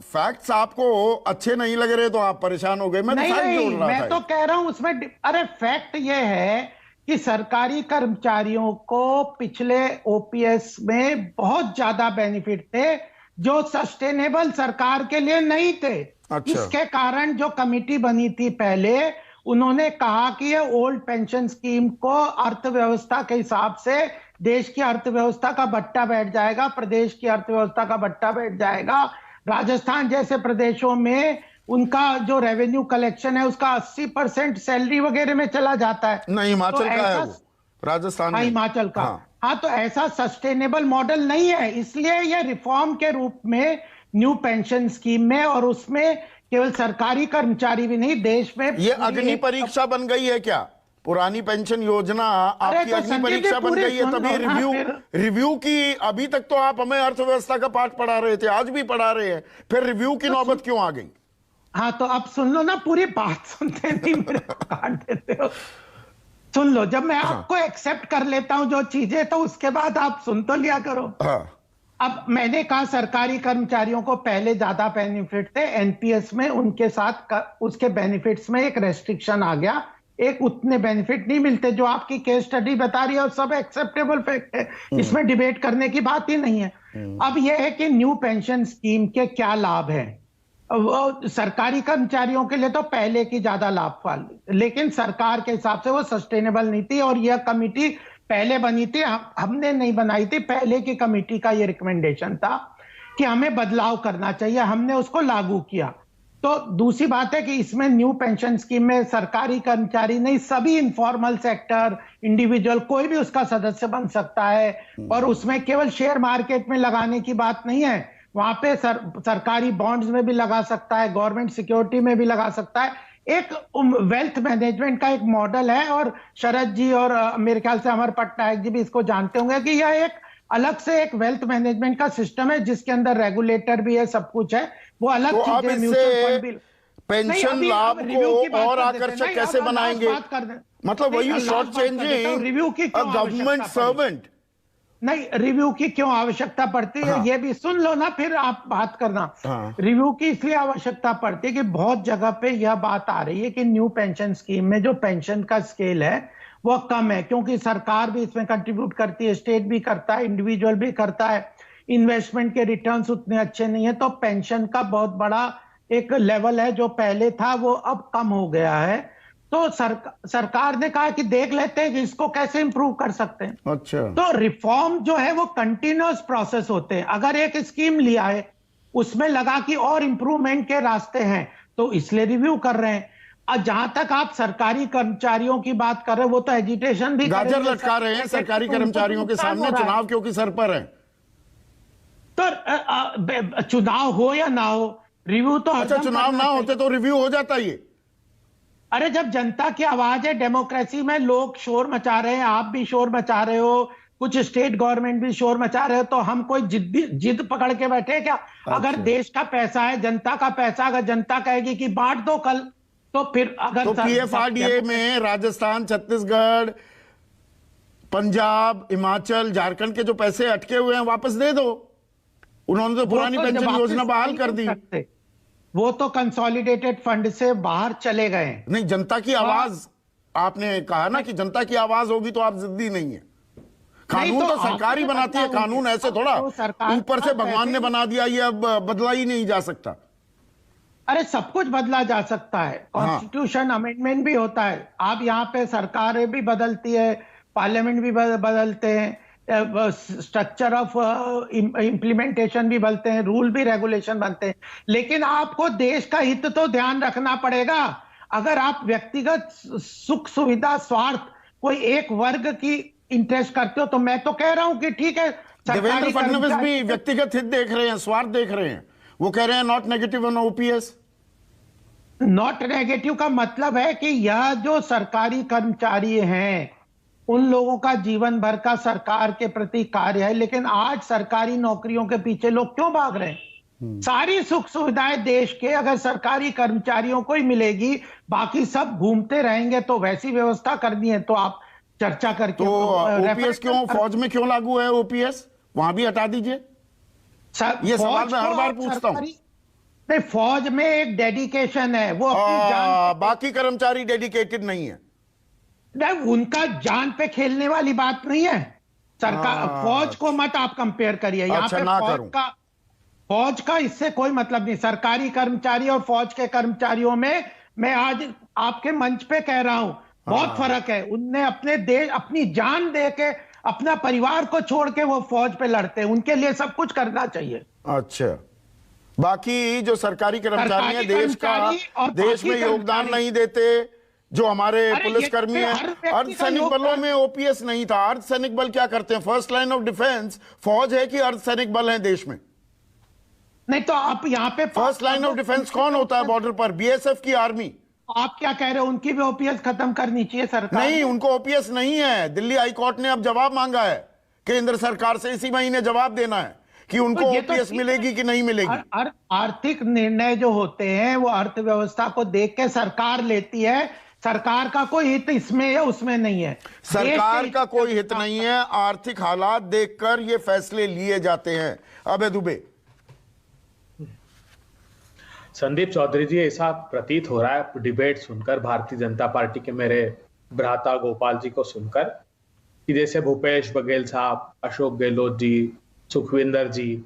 फैक्ट्स आपको अच्छे नहीं लग रहे तो आप परेशान हो गए। मैं तो फैक्ट जोड़ रहा था।
मैं तो कह रहा हूं उसमें, अरे फैक्ट ये है कि सरकारी कर्मचारियों को पिछले ओपीएस में बहुत ज्यादा बेनिफिट थे जो सस्टेनेबल सरकार के लिए नहीं थे।
अच्छा।
इसके कारण जो कमिटी बनी थी पहले, उन्होंने कहा कि ये ओल्ड पेंशन स्कीम को अर्थव्यवस्था के हिसाब से देश की अर्थव्यवस्था का बट्टा बैठ जाएगा, प्रदेश की अर्थव्यवस्था का बट्टा बैठ जाएगा। राजस्थान जैसे प्रदेशों में उनका जो रेवेन्यू कलेक्शन है उसका 80% सैलरी वगैरह में चला जाता है।
नहीं, हिमाचल का है वो, राजस्थान में।
हिमाचल का। हाँ, तो ऐसा सस्टेनेबल मॉडल नहीं है, इसलिए ये रिफॉर्म के रूप में न्यू पेंशन स्कीम में, और उसमें केवल सरकारी कर्मचारी भी नहीं, देश में
ये अग्नि परीक्षा बन गई है क्या? पुरानी पेंशन योजना आपकी
तो
अग्नि परीक्षा बन गई है, तभी रिव्यू की। अभी तक तो आप हमें अर्थव्यवस्था का पाठ पढ़ा रहे थे, आज भी पढ़ा रहे हैं, फिर रिव्यू की नौबत क्यों आ गई?
हाँ, तो अब सुन लो ना, पूरी बात सुनते नहीं, मेरे को काट देते हो। सुन लो, जब मैं आपको एक्सेप्ट कर लेता हूं जो चीजें, तो उसके बाद आप सुन तो लिया करो। अब मैंने कहा सरकारी कर्मचारियों को पहले ज्यादा बेनिफिट थे, एनपीएस में उनके साथ उसके बेनिफिट्स में एक रेस्ट्रिक्शन आ गया, एक उतने बेनिफिट नहीं मिलते जो आपकी केस स्टडी बता रही है, और सब एक्सेप्टेबल फैक्ट है, इसमें डिबेट करने की बात ही नहीं है। अब यह है कि न्यू पेंशन स्कीम के क्या लाभ है। वो सरकारी कर्मचारियों के लिए तो पहले की ज्यादा लाभ वाली, लेकिन सरकार के हिसाब से वो सस्टेनेबल नहीं थी, और यह कमिटी पहले बनी थी, हमने नहीं बनाई थी, पहले की कमिटी का ये रिकमेंडेशन था कि हमें बदलाव करना चाहिए, हमने उसको लागू किया। तो दूसरी बात है कि इसमें न्यू पेंशन स्कीम में सरकारी कर्मचारी नहीं, सभी इनफॉर्मल सेक्टर, इंडिविजुअल, कोई भी उसका सदस्य बन सकता है, और उसमें केवल शेयर मार्केट में लगाने की बात नहीं है, वहां पे सरकारी बॉन्ड्स में भी लगा सकता है, गवर्नमेंट सिक्योरिटी में भी लगा सकता है। एक वेल्थ मैनेजमेंट का एक मॉडल है, और शरद जी और मेरे ख्याल से अमर पटनायक जी भी इसको जानते होंगे कि यह एक अलग से एक वेल्थ मैनेजमेंट का सिस्टम है, जिसके अंदर रेगुलेटर भी है, सब कुछ है, वो अलग
तो अब
चीज है। म्यूचुअल
इससे
फंड भी
पेंशन लाभ को और आकर्षक कैसे बनाएंगे? मतलब वही शॉर्ट चेंजिंग
रिव्यू की
गवर्नमेंट सर्वेंट।
नहीं, रिव्यू की क्यों आवश्यकता पड़ती है?
हाँ।
ये भी सुन लो ना, फिर आप बात करना।
हाँ।
रिव्यू की इसलिए आवश्यकता पड़ती है कि बहुत जगह पे यह बात आ रही है कि न्यू पेंशन स्कीम में जो पेंशन का स्केल है वो कम है, क्योंकि सरकार भी इसमें कंट्रीब्यूट करती है, स्टेट भी करता है, इंडिविजुअल भी करता है, इन्वेस्टमेंट के रिटर्न्स उतने अच्छे नहीं है, तो पेंशन का बहुत बड़ा एक लेवल है जो पहले था वो अब कम हो गया है। तो सरकार ने कहा कि देख लेते हैं कि इसको कैसे इंप्रूव कर सकते हैं।
अच्छा,
तो रिफॉर्म जो है वो कंटिन्यूअस प्रोसेस होते हैं। अगर एक स्कीम लिया है, उसमें लगा कि और इंप्रूवमेंट के रास्ते हैं, तो इसलिए रिव्यू कर रहे हैं। और जहां तक आप सरकारी कर्मचारियों की बात कर रहे हैं, वो तो एजिटेशन भी
गाजर लटका रहे हैं सरकारी कर्मचारियों के सामने, चुनाव क्योंकि सर पर है।
तो चुनाव हो या ना हो, रिव्यू तो
अच्छा, चुनाव ना होते तो रिव्यू हो जाता ये?
अरे जब जनता की आवाज है, डेमोक्रेसी में लोग शोर मचा रहे हैं, आप भी शोर मचा रहे हो, कुछ स्टेट गवर्नमेंट भी शोर मचा रहे हो, तो हम कोई जिद पकड़ के बैठे क्या? अगर देश का पैसा है, जनता का पैसा, अगर जनता कहेगी कि बांट दो कल, तो फिर अगर
तो पीएफआरडीए में राजस्थान, छत्तीसगढ़, पंजाब, हिमाचल, झारखंड के जो पैसे अटके हुए हैं वापस दे दो। उन्होंने तो पुरानी पेंशन योजना बहाल कर दी।
वो तो कंसोलिडेटेड फंड से बाहर चले गए।
नहीं, जनता की आवाज, आपने कहा ना कि जनता की आवाज होगी तो आप जिद्दी नहीं है। कानून तो सरकार ही बनाती है, कानून ऐसे थोड़ा ऊपर से भगवान ने बना दिया ये अब बदला ही नहीं जा सकता।
अरे सब कुछ बदला जा सकता है, कॉन्स्टिट्यूशन अमेंडमेंट भी होता है। आप यहाँ पे सरकारें भी बदलती है, पार्लियामेंट भी बदलते हैं, स्ट्रक्चर ऑफ इंप्लीमेंटेशन भी बनते हैं, रूल भी रेगुलेशन बनते हैं, लेकिन आपको देश का हित तो ध्यान रखना पड़ेगा। अगर आप व्यक्तिगत सुख सुविधा स्वार्थ कोई एक वर्ग की इंटरेस्ट करते हो, तो मैं तो कह रहा हूं कि ठीक है,
देवेंद्र फडणवीस भी व्यक्तिगत हित देख रहे हैं, स्वार्थ देख रहे हैं। वो कह रहे हैं not negative on OPS.
Not negative का मतलब है कि यह जो सरकारी कर्मचारी हैं, उन लोगों का जीवन भर का सरकार के प्रति कार्य है, लेकिन आज सरकारी नौकरियों के पीछे लोग क्यों भाग रहे हैं? सारी सुख सुविधाएं देश के अगर सरकारी कर्मचारियों को ही मिलेगी, बाकी सब घूमते रहेंगे, तो वैसी व्यवस्था करनी है तो आप चर्चा करके।
तो ओपीएस क्यों, फौज में क्यों लागू है ओपीएस? वहां भी हटा दीजिए। ये सवाल मैं हर बार पूछता हूं।
नहीं, फौज में एक डेडिकेशन है, वो अपनी जान,
बाकी कर्मचारी डेडिकेटेड नहीं है।
नहीं, उनका जान पे खेलने वाली बात नहीं है। सरकार फौज को मत आप कंपेयर करिए यहाँ
अच्छा,
पे। फौज का इससे कोई मतलब नहीं। सरकारी कर्मचारी और फौज के कर्मचारियों में मैं आज आपके मंच पे कह रहा हूं, बहुत फर्क है। उनने अपने देश, अपनी जान दे के, अपना परिवार को छोड़ के वो फौज पे लड़ते हैं, उनके लिए सब कुछ करना चाहिए।
अच्छा, बाकी जो सरकारी कर्मचारी हैं देश में योगदान नहीं देते, जो हमारे पुलिसकर्मी हैं, अर्धसैनिक बलों में ओपीएस नहीं था। अर्धसैनिक बल क्या करते हैं? फर्स्ट लाइन ऑफ डिफेंस फौज है कि अर्धसैनिक बल है देश में?
नहीं, तो आप यहाँ पे
फर्स्ट लाइन ऑफ डिफेंस कौन होता है बॉर्डर पर? बीएसएफ की आर्मी।
आप क्या कह रहे हो? उनकी भी ओपीएस खत्म करनी चाहिए सरकार।
नहीं, उनको ओपीएस नहीं है। दिल्ली हाई कोर्ट ने अब जवाब मांगा है केंद्र सरकार से, इसी महीने जवाब देना है कि उनको ओपीएस मिलेगी कि नहीं मिलेगी।
आर्थिक निर्णय जो होते हैं वो अर्थव्यवस्था को देख के सरकार लेती है, सरकार का कोई हित इसमें या उसमें नहीं है।
सरकार
देश के
का
हित
कोई हित नहीं है, आर्थिक हालात देखकर ये फैसले लिए जाते हैं। अबे दुबे।
संदीप चौधरी जी, ऐसा प्रतीत हो रहा है डिबेट सुनकर, भारतीय जनता पार्टी के मेरे भ्राता गोपाल जी को सुनकर, कि जैसे भूपेश बघेल साहब, अशोक गहलोत जी, सुखविंदर जी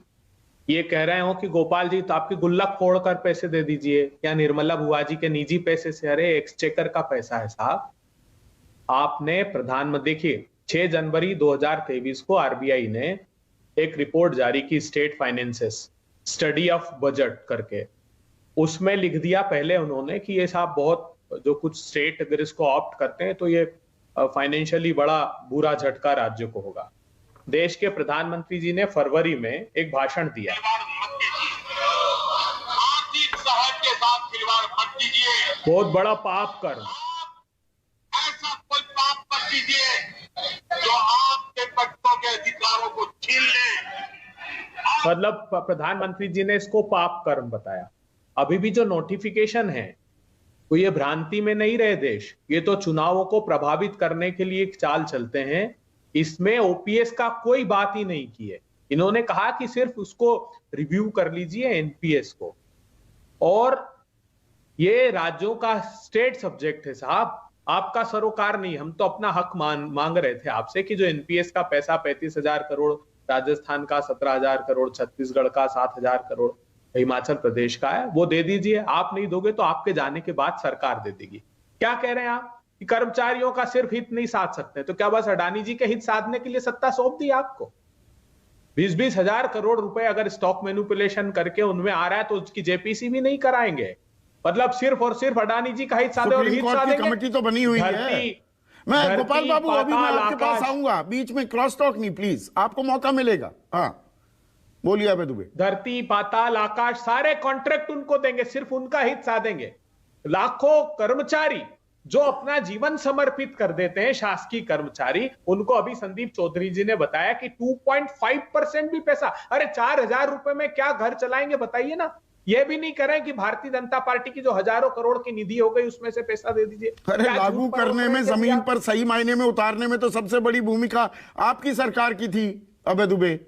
ये कह रहे हो कि गोपाल जी तो आपकी गुल्लक फोड़कर पैसे दे दीजिए, या निर्मला बुआ जी के निजी पैसे से। अरे एक्सचेकर का पैसा है साहब। आपने प्रधानमंत्री, देखिए 6 जनवरी 2023 को आरबीआई ने एक रिपोर्ट जारी की, state finances study of budget करके। उसमें लिख दिया पहले उन्होंने कि ये साहब बहुत जो कुछ स्टेट अगर इसको ऑप्ट करते हैं तो ये फाइनेंशियली बड़ा बुरा झटका राज्य को होगा। देश के प्रधानमंत्री जी ने फरवरी में एक भाषण दिया।
आर्थिक साहब के साथ खिलवाड़ मत कीजिए।
बहुत बड़ा पाप कर,
ऐसा कोई पाप मत कीजिए जो आपके बच्चों के अधिकारों को छीन ले।
मतलब प्रधानमंत्री जी ने इसको पाप कर्म बताया। अभी भी जो नोटिफिकेशन है तो ये भ्रांति में नहीं रहे देश, ये तो चुनावों को प्रभावित करने के लिए एक चाल चलते हैं। इसमें ओपीएस का कोई बात ही नहीं की है। इन्होंने कहा कि सिर्फ उसको रिव्यू कर लीजिए एनपीएस को, और ये राज्यों का स्टेट सब्जेक्ट है साहब, आपका सरोकार नहीं। हम तो अपना हक मांग रहे थे आपसे कि जो एनपीएस का पैसा 35,000 करोड़ राजस्थान का, 17,000 करोड़ छत्तीसगढ़ का, 7,000 करोड़ हिमाचल प्रदेश का है, वो दे दीजिए। आप नहीं दोगे तो आपके जाने के बाद सरकार दे देगी। क्या कह रहे हैं आप कि कर्मचारियों का सिर्फ हित नहीं साध सकते, तो क्या बस अडानी जी के हित साधने के लिए सत्ता सौंप दी आपको? 20-20 हजार करोड़ रुपए अगर स्टॉक मैनिपुलेशन करके उनमें आ रहा है तो उसकी जेपीसी भी नहीं कराएंगे। मतलब सिर्फ और सिर्फ अडानी जी का हित साधे और हित साधेंगे।
कमेटी तो बनी हुई है। मैं गोपाल बाबू अभी मैं आपके पास आऊंगा, बीच में क्रॉस टॉक नहीं प्लीज, आपको मौका मिलेगा। हाँ बोलिए अबे दुबे।
धरती पाताल आकाश सारे कॉन्ट्रैक्ट उनको देंगे, सिर्फ उनका हित साधेंगे। लाखों कर्मचारी जो अपना जीवन समर्पित कर देते हैं, शासकीय कर्मचारी, उनको अभी संदीप चौधरी जी ने बताया कि 2.5% भी पैसा, अरे 4,000 रुपए में क्या घर चलाएंगे बताइए ना। ये भी नहीं करें कि भारतीय जनता पार्टी की जो हजारों करोड़ की निधि हो गई उसमें से पैसा दे दीजिए।
अरे लागू करने में, जमीन पर सही मायने में उतारने में तो सबसे बड़ी भूमिका आपकी सरकार की थी अबे दुबे।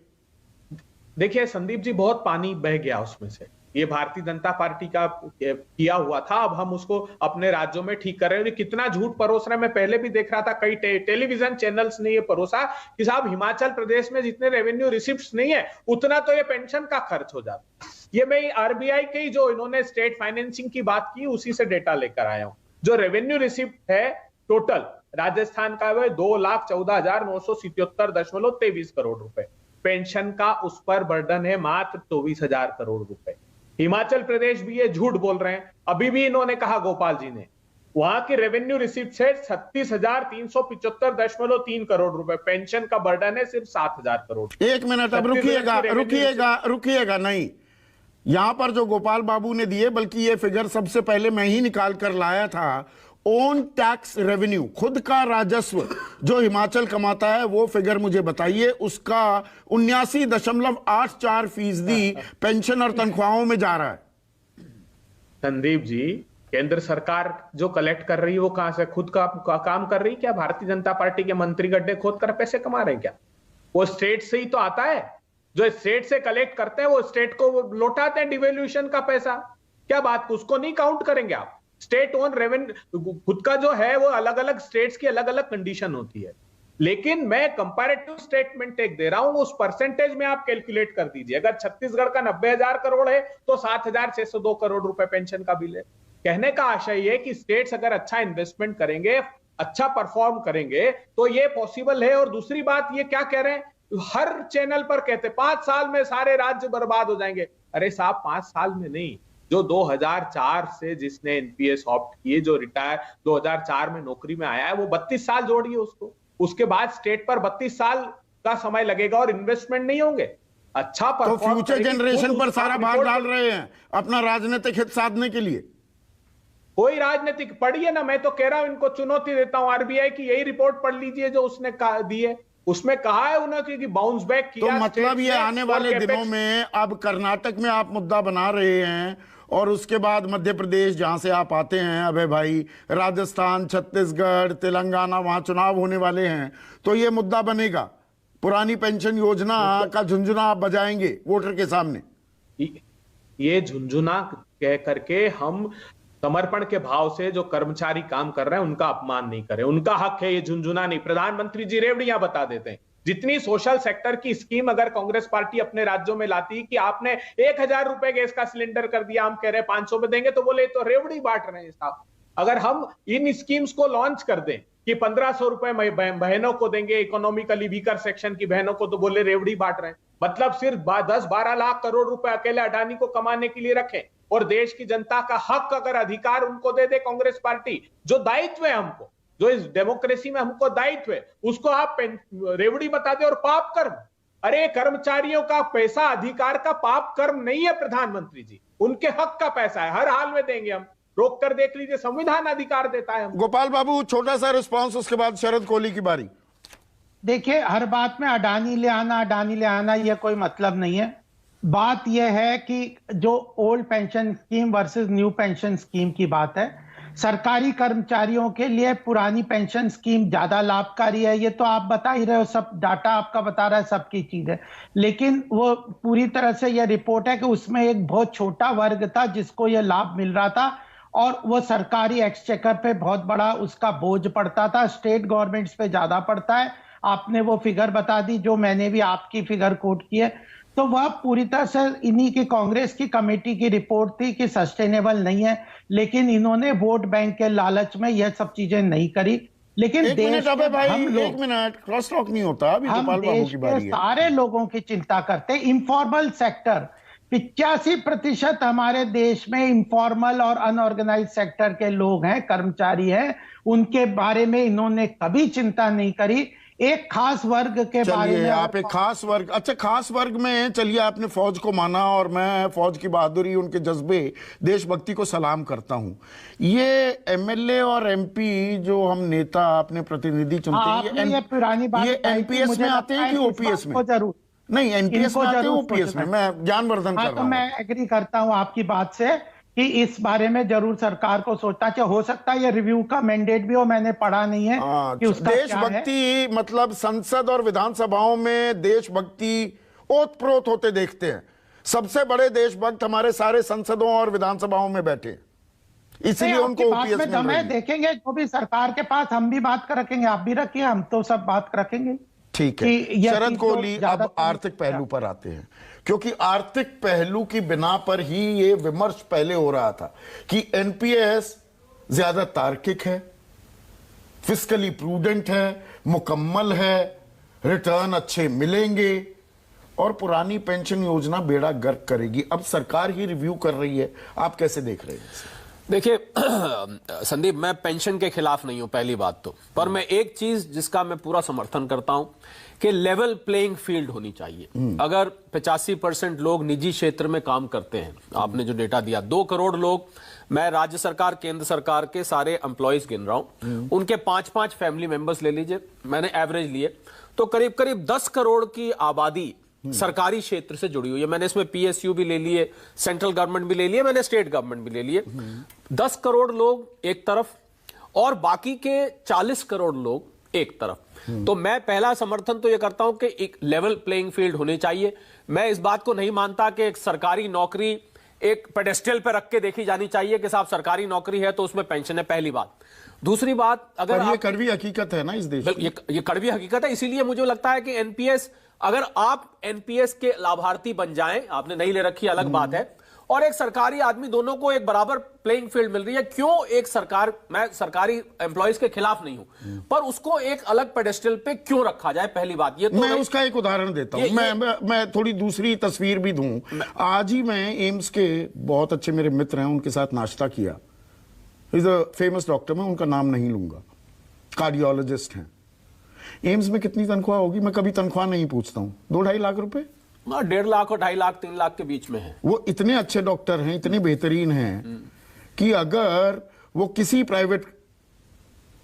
देखिए संदीप जी, बहुत पानी बह गया उसमें से। ये भारतीय जनता पार्टी का किया हुआ था, अब हम उसको अपने राज्यों में ठीक कर रहे हैं। कितना झूठ परोस रहे हैं, मैं पहले भी देख रहा था, कई टेलीविजन चैनल्स ने ये परोसा कि साहब हिमाचल प्रदेश में जितने रेवेन्यू रिसिप्ट्स नहीं है उतना तो ये पेंशन का खर्च हो जाता। ये मैं आरबीआई के जो इन्होंने स्टेट फाइनेंसिंग की बात की उसी से डेटा लेकर आया हूं। जो रेवेन्यू रिसिप्ट है टोटल राजस्थान का वह 2,14,977.23 करोड़ रुपए, पेंशन का उस पर बर्डन है मात्र 24,000 करोड़ रुपए। हिमाचल प्रदेश भी ये झूठ बोल रहे हैं। अभी भी इन्होंने कहा गोपाल जी ने, वहां की रेवेन्यू रिसिप्ट है 36,375.3 करोड़ रुपए, पेंशन का बर्डन है सिर्फ 7,000 करोड़।
एक मिनट, अब रुकिएगा नहीं, यहां पर जो गोपाल बाबू ने दिए, बल्कि ये फिगर सबसे पहले मैं ही निकाल कर लाया था। ओन टैक्स रेवेन्यू, खुद का राजस्व जो हिमाचल कमाता है, वो फिगर मुझे बताइए। उसका 79.84% पेंशन और तनख्वाहों में जा रहा है।
संदीप जी, केंद्र सरकार जो कलेक्ट कर रही है वो कहां से? खुद का काम कर रही है क्या? भारतीय जनता पार्टी के मंत्री गड्ढे खोद कर पैसे कमा रहे हैं क्या? वो स्टेट से ही तो आता है। जो स्टेट से कलेक्ट करते हैं वो स्टेट को लौटाते हैं डिवेल्यूशन का पैसा। क्या बात, उसको नहीं काउंट करेंगे आप? स्टेट ओन रेवेन्यू खुद का जो है वो अलग अलग स्टेट्स की अलग अलग कंडीशन होती है, लेकिन मैं कंपैरेटिव स्टेटमेंट एक दे रहा हूं, उस परसेंटेज में आप कैलकुलेट कर दीजिए। अगर छत्तीसगढ़ का 90,000 करोड़ है तो 7,602 करोड़ रुपए पेंशन का बिल है। कहने का आशय ये कि स्टेट्स अगर अच्छा इन्वेस्टमेंट करेंगे, अच्छा परफॉर्म करेंगे तो ये पॉसिबल है। और दूसरी बात, ये क्या कह रहे हैं, हर चैनल पर कहते 5 साल में सारे राज्य बर्बाद हो जाएंगे। अरे साहब 5 साल में नहीं, जो 2004 से जिसने एनपीएस ऑप्ट किए, जो रिटायर 2004 में नौकरी में आया है, वो 32 साल जोड़िए उसको। उसके बाद स्टेट पर 32 साल का समय लगेगा और इन्वेस्टमेंट नहीं होंगे। अच्छा
तो फ्यूचर जनरेशन पर सारा भार डाल रहे हैं अपना राजनीतिक हित साधने के लिए।
कोई राजनीतिक, पढ़िए ना, मैं तो कह रहा हूं इनको चुनौती देता हूं, आरबीआई की यही रिपोर्ट पढ़ लीजिए जो उसने दी है। उसमें कहा है उन्होंने कि बाउंस बैक किया।
तो मतलब ये आने वाले दिनों में, अब कर्नाटक में आप मुद्दा बना रहे हैं और उसके बाद मध्य प्रदेश जहां से आप आते हैं अभय भाई, राजस्थान, छत्तीसगढ़, तेलंगाना, वहां चुनाव होने वाले हैं, तो ये मुद्दा बनेगा। पुरानी पेंशन योजना का झुंझुना आप बजाएंगे वोटर के सामने।
ये झुंझुना कह करके हम समर्पण के भाव से जो कर्मचारी काम कर रहे हैं उनका अपमान नहीं करें, उनका हक है, ये झुंझुना नहीं। प्रधानमंत्री जी रेवड़ियां बता देते हैं। जितनी सोशल सेक्टर की स्कीम अगर कांग्रेस पार्टी अपने राज्यों में लाती कि आपने 1000 रुपए गैस का सिलेंडर कर दिया, हम कह रहे हैं 500 में देंगे, तो बोले तो रेवड़ी बांट रहे हैं साहब। अगर हम इन स्कीम्स को लॉन्च कर दें कि 1500 रुपए बहनों को देंगे, इकोनॉमिकली वीकर सेक्शन की बहनों को, तो बोले रेवड़ी बांट रहे हैं। मतलब सिर्फ 10-12 लाख करोड़ रुपए अकेले अडानी को कमाने के लिए रखें, और देश की जनता का हक अगर अधिकार उनको दे दे कांग्रेस पार्टी, जो दायित्व है हमको, जो इस डेमोक्रेसी में हमको दायित्व है, उसको आप रेवड़ी बता दे और पाप कर्म। अरे कर्मचारियों का पैसा अधिकार का पाप कर्म नहीं है प्रधानमंत्री जी, उनके हक का पैसा है, हर हाल में देंगे हम। रोक कर देख लीजिए, संविधान अधिकार देता है हमको।
गोपाल बाबू छोटा सा रिस्पांस, उसके बाद शरद कोहली की बारी।
देखिए, हर बात में अडानी ले आना यह कोई मतलब नहीं है। बात यह है कि जो old pension scheme versus new pension scheme की बात है, सरकारी कर्मचारियों के लिए पुरानी पेंशन स्कीम ज्यादा लाभकारी है, ये तो आप बता ही रहे हो, सब डाटा आपका बता रहा है, सबकी चीज है। लेकिन वो पूरी तरह से यह रिपोर्ट है कि उसमें एक बहुत छोटा वर्ग था जिसको यह लाभ मिल रहा था, और वो सरकारी एक्सचेकर पे बहुत बड़ा उसका बोझ पड़ता था, स्टेट गवर्नमेंट्स पे ज्यादा पड़ता है। आपने वो फिगर बता दी जो मैंने भी आपकी फिगर कोट की है, तो वह पूरी तरह से इन्हीं की कांग्रेस की कमेटी की रिपोर्ट थी कि सस्टेनेबल नहीं है। लेकिन इन्होंने वोट बैंक के लालच में यह सब चीजें नहीं करी। लेकिन
एक
देश
मिनट अबे भाई,
हम लोग,
एक मिनट, क्रॉस टॉक नहीं होता अभी,
हम
गोपाल बाबू
देश
की
के
बारी है।
सारे लोगों की चिंता करते हैं। इंफॉर्मल सेक्टर 85% हमारे देश में इंफॉर्मल और अनऑर्गेनाइज सेक्टर के लोग हैं, कर्मचारी हैं, उनके बारे में इन्होंने कभी चिंता नहीं करी। एक खास वर्ग के बारे
चलिए
में
आप एक खास वर्ग, अच्छा खास वर्ग में चलिए, आपने फौज को माना और मैं फौज की बहादुरी, उनके जज्बे, देशभक्ति को सलाम करता हूं। ये एमएलए और एमपी जो हम नेता अपने प्रतिनिधि चुनते हैं,
ये पुरानी बात,
ये एनपीएस में आते हैं कि ओपीएस में?
जरूर
नहीं, एनपीएस में आते हैं,
जरूर
ओपीएस में? मैं ज्ञानवर्धन कर
हाँ,
रहा
तो
हूं।
मैं एग्री करता हूं आपकी बात से कि इस बारे में जरूर सरकार को सोचना चाहिए। हो सकता है ये रिव्यू का मैंडेट भी हो, मैंने पढ़ा नहीं है कि उसका क्या है।
देशभक्ति मतलब संसद और विधानसभाओं में देशभक्ति ओतप्रोत होते देखते हैं। सबसे बड़े देशभक्त हमारे सारे संसदों और विधानसभाओं में बैठे हैं, इसलिए उनको ओपीएस मिल रही है।
देखेंगे जो भी सरकार के पास, हम भी बात कर रखेंगे, आप भी रखिए, हम तो सब बात रखेंगे।
ठीक है, शरद कोहली, अब आर्थिक पहलू पर आते हैं, क्योंकि आर्थिक पहलू की बिना पर ही ये विमर्श पहले हो रहा था कि एनपीएस ज्यादा तार्किक है, फिस्कली प्रूडेंट है, मुकम्मल है, रिटर्न अच्छे मिलेंगे, और पुरानी पेंशन योजना बेड़ा गर्क करेगी। अब सरकार ही रिव्यू कर रही है, आप कैसे देख रहे हैं?
देखिए संदीप, मैं पेंशन के खिलाफ नहीं हूं, पहली बात तो, पर मैं एक चीज जिसका मैं पूरा समर्थन करता हूं कि लेवल प्लेइंग फील्ड होनी चाहिए। अगर 85% लोग निजी क्षेत्र में काम करते हैं, आपने जो डेटा दिया 2 करोड़ लोग, मैं राज्य सरकार केंद्र सरकार के सारे एम्प्लॉयज गिन रहा हूं, उनके 5-5 फैमिली मेंबर्स ले लीजिए, मैंने एवरेज लिए, तो करीब करीब 10 करोड़ की आबादी सरकारी क्षेत्र से जुड़ी हुई है। मैंने इसमें पीएसयू भी ले लिए, सेंट्रल गवर्नमेंट भी ले लिए, मैंने स्टेट गवर्नमेंट भी ले लिए। 10 करोड़ लोग एक तरफ और बाकी के 40 करोड़ लोग एक तरफ। तो मैं पहला समर्थन तो यह करता हूं कि एक लेवल प्लेइंग फील्ड होनी चाहिए। मैं इस बात को नहीं मानता कि एक सरकारी नौकरी एक पेडेस्टल पे रख के देखी जानी चाहिए कि साहब सरकारी नौकरी है तो उसमें पेंशन है, पहली बात। दूसरी बात, अगर
ये कड़वी हकीकत है ना इस देश की,
ये कड़वी हकीकत है, इसीलिए मुझे लगता है कि एनपीएस, अगर आप एनपीएस के लाभार्थी बन जाएं, आपने नहीं ले रखी अलग बात है, और एक सरकारी आदमी, दोनों को एक बराबर प्लेइंग फील्ड मिल रही है। क्यों एक सरकार, मैं सरकारी एम्प्लॉयज के खिलाफ नहीं हूं, पर उसको एक अलग पेडेस्टल पे क्यों रखा जाए, पहली बात। ये तो
मैं उसका एक उदाहरण देता हूं, मैं थोड़ी दूसरी तस्वीर भी दूं। आज ही मैं एम्स के बहुत अच्छे मेरे मित्र हैं, उनके साथ नाश्ता किया। इज अ फेमस डॉक्टर, मैं उनका नाम नहीं लूंगा, कार्डियोलॉजिस्ट हैं। एम्स में कितनी तनख्वाह होगी, मैं कभी तनख्वाह नहीं पूछता हूं, 2-2.5 लाख रुपए,
1.5 लाख और 2.5 लाख 3 लाख के बीच में है।
वो इतने अच्छे डॉक्टर हैं, इतने बेहतरीन हैं कि अगर वो किसी प्राइवेट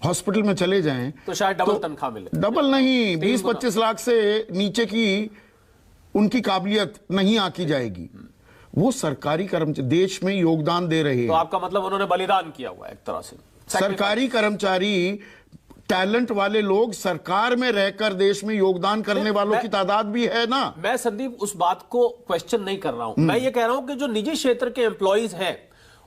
हॉस्पिटल में चले जाएं
तो शायद डबल तनख्वाह मिले।
डबल नहीं, 20-25 लाख से नीचे की उनकी काबिलियत नहीं आकी जाएगी। वो सरकारी कर्मचारी देश में योगदान दे रहे
तो
हैं।
आपका मतलब उन्होंने बलिदान किया हुआ है एक तरह से।
सरकारी कर्मचारी, टैलेंट वाले लोग सरकार में रहकर देश में योगदान करने वालों की तादाद भी है ना।
मैं संदीप उस बात को क्वेश्चन नहीं कर रहा हूं, मैं ये कह रहा हूं कि जो निजी क्षेत्र के एम्प्लॉइज हैं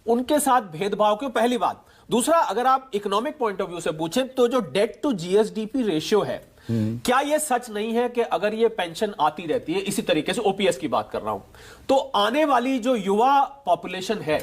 उनके साथ भेदभाव क्यों, पहली बात। दूसरा, अगर आप इकोनॉमिक पॉइंट ऑफ व्यू से पूछें तो जो डेट टू जीएसडीपी रेशियो है, क्या यह सच नहीं है कि अगर ये पेंशन आती रहती है इसी तरीके से, ओपीएस की बात कर रहा हूं, तो आने वाली जो युवा पॉपुलेशन है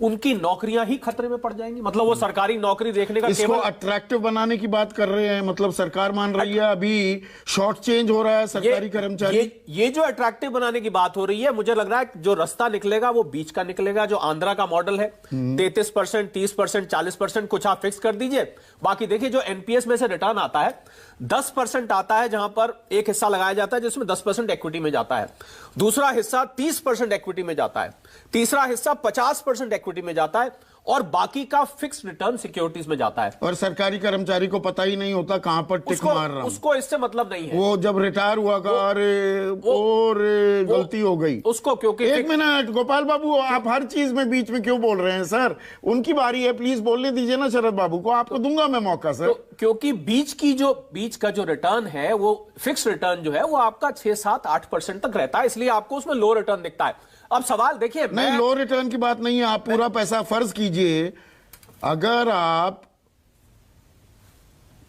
उनकी नौकरियां ही खतरे में पड़ जाएंगी? मतलब वो सरकारी नौकरी देखने का
इसको
केवल
अट्रैक्टिव बनाने की बात कर रहे हैं, मतलब सरकार मान रही है अभी शॉर्ट चेंज हो रहा है सरकारी कर्मचारी।
ये जो अट्रैक्टिव बनाने की बात हो रही है, मुझे लग रहा है जो रास्ता निकलेगा वो बीच का निकलेगा, जो आंध्रा का मॉडल है 33%, 30%, 40%, कुछ आप फिक्स कर दीजिए। बाकी देखिए जो एनपीएस में से रिटर्न आता है 10% आता है, जहां पर एक हिस्सा लगाया जाता है जिसमें 10% इक्विटी में जाता है, दूसरा हिस्सा 30% इक्विटी में जाता है, तीसरा हिस्सा 50% इक्विटी में जाता है और बाकी का फिक्स रिटर्न सिक्योरिटीज में जाता है।
और सरकारी कर्मचारी को पता ही नहीं होता कहां पर टिक मार रहा हूं।
उसको इससे मतलब नहीं है।
वो जब रिटायर हुआ का गलती हो गई उसको, क्योंकि एक मिनट गोपाल बाबू, आप हर चीज में बीच में क्यों बोल रहे हैं सर? उनकी बारी है, प्लीज बोलने दीजिए ना शरद बाबू को, आपको दूंगा मैं मौका सर।
क्योंकि बीच का जो रिटर्न है वो फिक्स रिटर्न जो है वो आपका 6-7-8% तक रहता है, इसलिए आपको उसमें लो रिटर्न दिखता है। अब सवाल देखिए,
नहीं लो रिटर्न की बात नहीं है, आप पूरा पैसा फर्ज कीजिए, अगर आप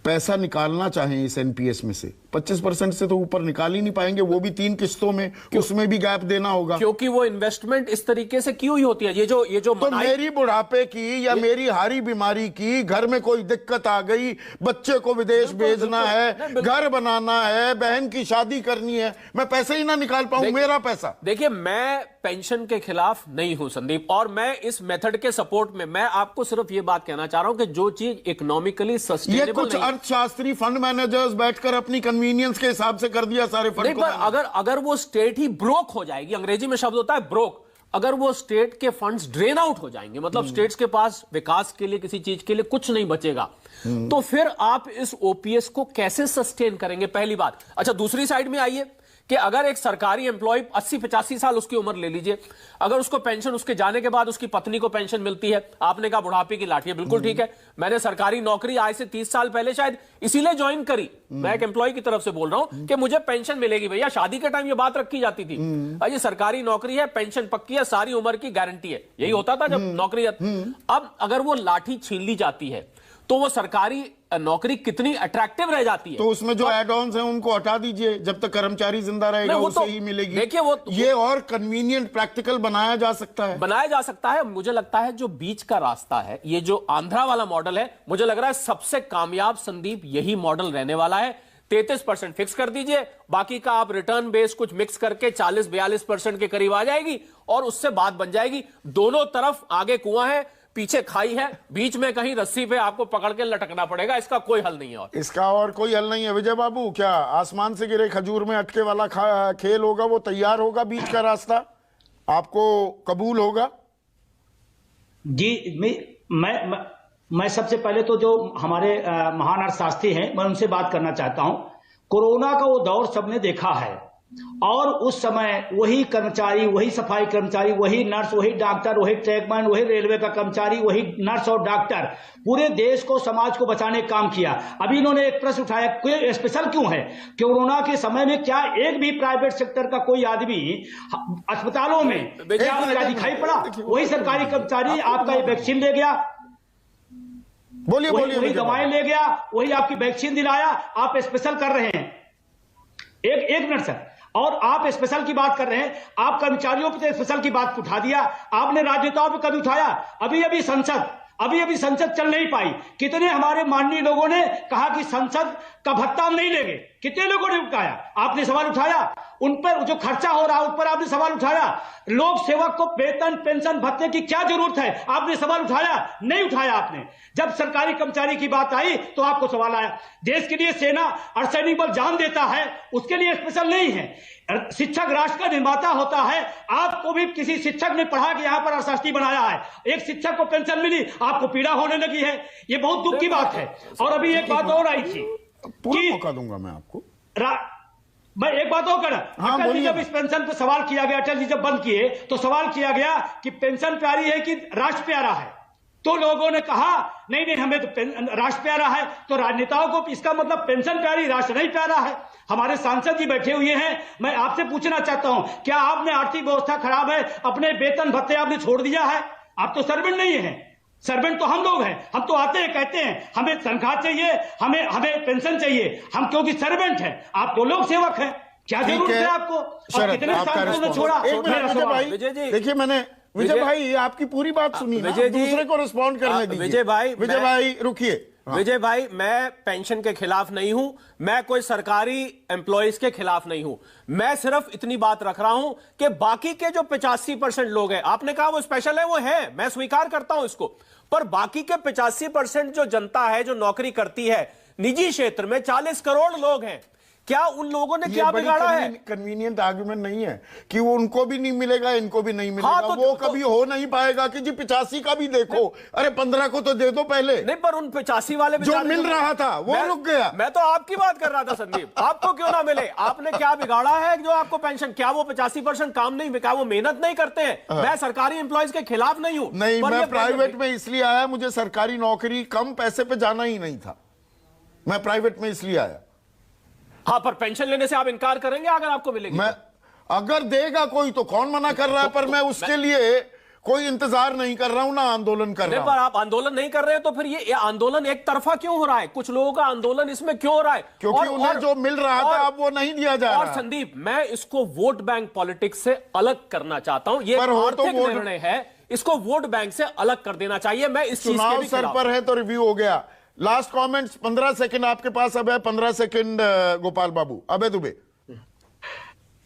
पैसा निकालना चाहें इस एनपीएस में से 25% से तो ऊपर निकाल ही नहीं पाएंगे, वो भी 3 किस्तों में, उसमें भी गैप देना होगा।
क्योंकि वो इन्वेस्टमेंट इस तरीके से क्यों ही होती है? ये जो
तो मेरी बुढ़ापे की या मेरी हारी बीमारी की, घर में कोई दिक्कत आ गई, बच्चे को विदेश भेजना है, घर बनाना है, बहन की शादी करनी है, मैं पैसे ही ना निकाल पाऊं, मेरा पैसा।
देखिए, मैं पेंशन के खिलाफ नहीं हूं संदीप, और मैं इस मेथड के सपोर्ट में, मैं आपको सिर्फ ये बात कहना चाह रहा हूं कि जो चीज इकोनॉमिकली सस्टेनेबल,
ये कुछ अर्थशास्त्री फंड मैनेजर्स बैठकर अपनी कन्वीनियंस के हिसाब से कर दिया सारे फंड को।
अगर वो स्टेट ही ब्रोक हो जाएगी, अंग्रेजी में शब्द होता है ब्रोक, अगर वो स्टेट के फंड्स ड्रेन आउट हो जाएंगे, मतलब स्टेट्स के पास विकास के लिए किसी चीज के लिए कुछ नहीं बचेगा, तो फिर आप इस ओपीएस को कैसे सस्टेन करेंगे? पहली बात। अच्छा, दूसरी साइड में आइए कि अगर एक सरकारी एम्प्लॉय 80-85 साल उसकी उम्र ले लीजिए, अगर उसको पेंशन, उसके जाने के बाद उसकी पत्नी को पेंशन मिलती है, आपने कहा बुढ़ापे की लाठी है, बिल्कुल ठीक है, मैंने सरकारी नौकरी आज से 30 साल पहले शायद इसीलिए ज्वाइन करी, मैं एक एम्प्लॉय की तरफ से बोल रहा हूं कि मुझे पेंशन मिलेगी। भैया शादी के टाइम ये बात रखी जाती थी, ये सरकारी नौकरी है, पेंशन पक्की है, सारी उम्र की गारंटी है, यही होता था जब नौकरी। अब अगर वो लाठी छीन ली जाती है तो वो सरकारी नौकरी कितनी अट्रैक्टिव रह जाती है।
तो उसमें जो एड ऑन्स हैं उनको हटा दीजिए, जब तक कर्मचारी जिंदा रहेगा उसे ही मिलेगी।
देखिए
ये और कन्वीनियंट प्रैक्टिकल बनाया जा सकता है,
मुझे लगता है जो बीच का रास्ता है, ये जो आंध्रा वाला मॉडल है, मुझे लग रहा है सबसे कामयाब संदीप यही मॉडल रहने वाला है। 33% फिक्स कर दीजिए, बाकी का आप रिटर्न बेस कुछ मिक्स करके 40-42% के करीब आ जाएगी और उससे बात बन जाएगी। दोनों तरफ आगे कुआं है, पीछे खाई है, बीच में कहीं रस्सी पे आपको पकड़ के लटकना पड़ेगा, इसका कोई हल नहीं है। और
इसका और कोई हल नहीं है विजय बाबू। क्या आसमान से गिरे खजूर में अटके वाला खेल होगा, वो तैयार होगा, बीच का रास्ता आपको कबूल होगा?
जी, मैं सबसे पहले तो जो हमारे महान अर्थशास्त्री हैं, मैं उनसे बात करना चाहता हूं। कोरोना का वो दौर सबने देखा है और उस समय वही कर्मचारी, वही सफाई कर्मचारी, वही नर्स, वही डॉक्टर, वही ट्रैकमैन, वही रेलवे का कर्मचारी, वही नर्स और डॉक्टर पूरे देश को, समाज को बचाने का काम किया। अभी इन्होंने एक प्रश्न उठाया, कोई स्पेशल क्यों है? कोरोना के समय में क्या एक भी प्राइवेट सेक्टर का कोई आदमी अस्पतालों में क्या दिखाई पड़ा? वही सरकारी कर्मचारी आपका ये वैक्सीन ले गया,
बोलिए
वही दवाएं ले गया, वही आपकी वैक्सीन दिलाया। आप स्पेशल कर रहे हैं, एक मिनट सर, और आप स्पेशल की बात कर रहे हैं, आप कर्मचारियों की स्पेशल की बात उठा दिया, आपने राजनेताओं पे कभी उठाया? अभी संसद चल नहीं पाई। कितने हमारे माननीय लोगों ने कहा कि संसद का भत्ता हम नहीं लेंगे, कितने लोगों ने उठाया? आपने सवाल उठाया? उन पर जो खर्चा हो रहा है उस पर आपने सवाल उठाया? लोक सेवक को वेतन, पेंशन, भत्ते की क्या जरूरत है, आपने सवाल उठाया? नहीं उठाया आपने। जब सरकारी कर्मचारी की बात आई तो आपको सवाल आया। देश के लिए सेना और सैनिक बल जान देता है, उसके लिए स्पेशल नहीं है। शिक्षक राष्ट्र का निर्माता होता है। आपको भी किसी शिक्षक ने पढ़ा कि यहां पर अर्थशास्त्री बनाया है, एक शिक्षक को पेंशन मिली, आपको पीड़ा होने लगी है। ये बहुत दुख की बात है। और अभी एक बात और आई थी,
पूरा मौका दूंगा मैं आपको।
मैं एक बात और करा,
हाँ,
अटल जी
बोलिए।
जब इस पेंशन पे सवाल किया गया, अटल जी जब बंद किए तो सवाल किया गया कि पेंशन प्यारी है कि राष्ट्र प्यारा है, तो लोगों ने कहा नहीं नहीं हमें तो राष्ट्र प्यारा है। तो राजनेताओं को इसका मतलब पेंशन प्यारी, राष्ट्र नहीं प्यारा है। हमारे सांसद जी बैठे हुए हैं, मैं आपसे पूछना चाहता हूं, क्या आपने आर्थिक व्यवस्था खराब है, अपने वेतन भत्ते आपने छोड़ दिया है? आप तो सर्वेंट नहीं है, सर्वेंट तो हम लोग हैं। हम तो आते हैं कहते हैं हमें तनख्वाह चाहिए, हमें पेंशन चाहिए, हम क्योंकि सर्वेंट हैं, आप तो लोक सेवक हैं। क्या
ठीक
जरूरत
है
है आपको? और
शरद,
कितने
आपका
सांसदों ने
response।
छोड़ा?
एक मिनट
मेरा
विजय
सवाल।
भाई,
विजय जी।
देखिए मैंने विजय
विजय-
भाई आपकी पूरी बात सुनी ना,
विजय जी-
दूसरे को रिस्पॉन्ड करने दीजिए।
विजय
भाई रुकिए। हाँ।
विजय भाई, मैं पेंशन के खिलाफ नहीं हूं, मैं कोई सरकारी एम्प्लॉइज के खिलाफ नहीं हूं। मैं सिर्फ इतनी बात रख रहा हूं कि बाकी के जो 85% लोग हैं, आपने कहा वो स्पेशल है, वो है, मैं स्वीकार करता हूं इसको, पर बाकी के 85% जो जनता है जो नौकरी करती है निजी क्षेत्र में, 40 करोड़ लोग हैं, क्या उन लोगों ने क्या बिगाड़ा है?
कन्वीनियंट आर्गुमेंट नहीं है कि वो उनको भी नहीं मिलेगा, इनको भी नहीं मिलेगा।
हाँ,
वो कभी हो नहीं पाएगा कि जी 85 का भी देखो, अरे 15 को तो दे दो पहले।
नहीं, पर उन 85 वाले
जो
बेचारे
मिल
को-
रहा था वो रुक गया।
मैं तो आपकी बात कर रहा था संदीप, आपको क्यों ना मिले? आपने क्या बिगाड़ा है जो आपको पेंशन? क्या वो 85% काम नहीं, क्या वो मेहनत नहीं करते हैं? मैं सरकारी एम्प्लॉइज के खिलाफ नहीं हूं,
नहीं,
पर
मैं
ये
प्राइवेट में इसलिए आया, मुझे सरकारी नौकरी कम पैसे पे जाना ही नहीं था, मैं प्राइवेट में इसलिए आया।
हाँ, पर पेंशन लेने से आप इनकार करेंगे अगर आपको मिलेगी?
मैं अगर देगा कोई तो कौन मना कर रहा है, पर मैं उसके लिए कोई इंतजार नहीं कर रहा हूं, ना आंदोलन कर रहा
पर
हूं।
आप आंदोलन नहीं कर रहे हैं तो फिर ये आंदोलन एक तरफा क्यों हो रहा है? कुछ लोगों का आंदोलन इसमें क्यों हो रहा है?
क्योंकि उन्हें जो मिल रहा था अब वो नहीं दिया जा
और
रहा।
संदीप, मैं इसको वोट बैंक पॉलिटिक्स से अलग करना चाहता हूं। ये
पर हो तो
आर्थिक
वोट-
निर्णय है, इसको वोट बैंक से अलग कर देना चाहिए। मैं इस चीज के
चुनाव
भी
सर
खिलाफ
पर है तो रिव्यू हो गया। लास्ट कमेंट्स 15 सेकंड आपके पास अब है, 15 सेकंड गोपाल बाबू, अबे दुबे।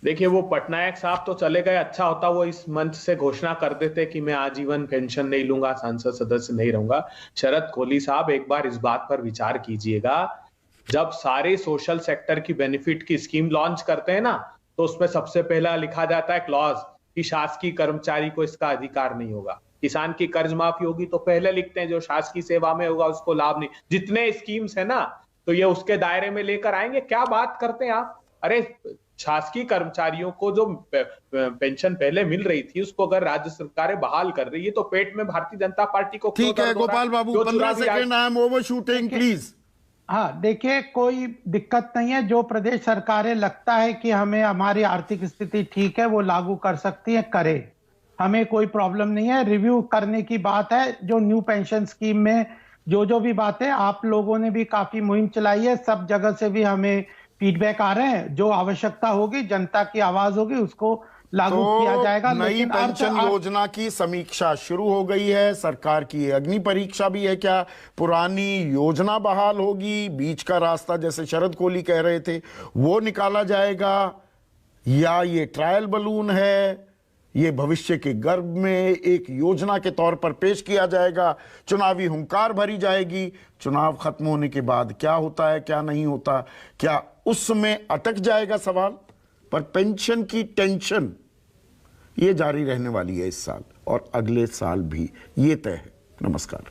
देखिए, वो पटनायक साहब तो चले गए, अच्छा होता वो इस मंच से घोषणा कर देते कि मैं आजीवन पेंशन नहीं लूंगा, सांसद सदस्य नहीं रहूंगा। शरद कोहली साहब, एक बार इस बात पर विचार कीजिएगा, जब सारे सोशल सेक्टर की बेनिफिट की स्कीम लॉन्च करते हैं ना, तो उसमें सबसे पहला लिखा जाता है क्लॉज कि शासकीय कर्मचारी को इसका अधिकार नहीं होगा। किसान की कर्ज माफी होगी तो पहले लिखते हैं जो शासकीय सेवा में होगा उसको लाभ नहीं। जितने स्कीम्स है ना, तो ये उसके दायरे में लेकर आएंगे। क्या बात करते हैं आप? अरे, शासकीय कर्मचारियों को जो पेंशन पहले मिल रही थी उसको अगर राज्य सरकारें बहाल कर रही है तो पेट में भारतीय जनता पार्टी को क्यों
ठीक है
दर्द हो रहा
गोपाल बाबू,
जो
15
चुनावी
second, I am over shooting please.
हाँ, देखिए, कोई दिक्कत नहीं है। जो प्रदेश सरकारें लगता है कि हमें हमारी आर्थिक स्थिति ठीक है वो लागू कर सकती है, करे, हमें कोई प्रॉब्लम नहीं है। रिव्यू करने की बात है। जो न्यू पेंशन स्कीम में जो भी बातें आप लोगों ने भी काफी मुहिम चलाई है, सब जगह से भी हमें फीडबैक आ रहे हैं। जो आवश्यकता होगी, जनता की आवाज होगी, उसको लागू किया जाएगा।
नई
लेकिन
पेंशन योजना की समीक्षा शुरू हो गई है। सरकार की अग्नि परीक्षा भी है, क्या पुरानी योजना बहाल होगी? बीच का रास्ता, जैसे शरद कोहली कह रहे थे, वो निकाला जाएगा, या ये ट्रायल बलून है, ये भविष्य के गर्भ में एक योजना के तौर पर पेश किया जाएगा, चुनावी हुंकार भरी जाएगी। चुनाव खत्म होने के बाद क्या होता है, क्या नहीं होता, क्या उसमें अटक जाएगा सवाल? पर पेंशन की टेंशन ये जारी रहने वाली है इस साल और अगले साल भी, ये तय है। नमस्कार।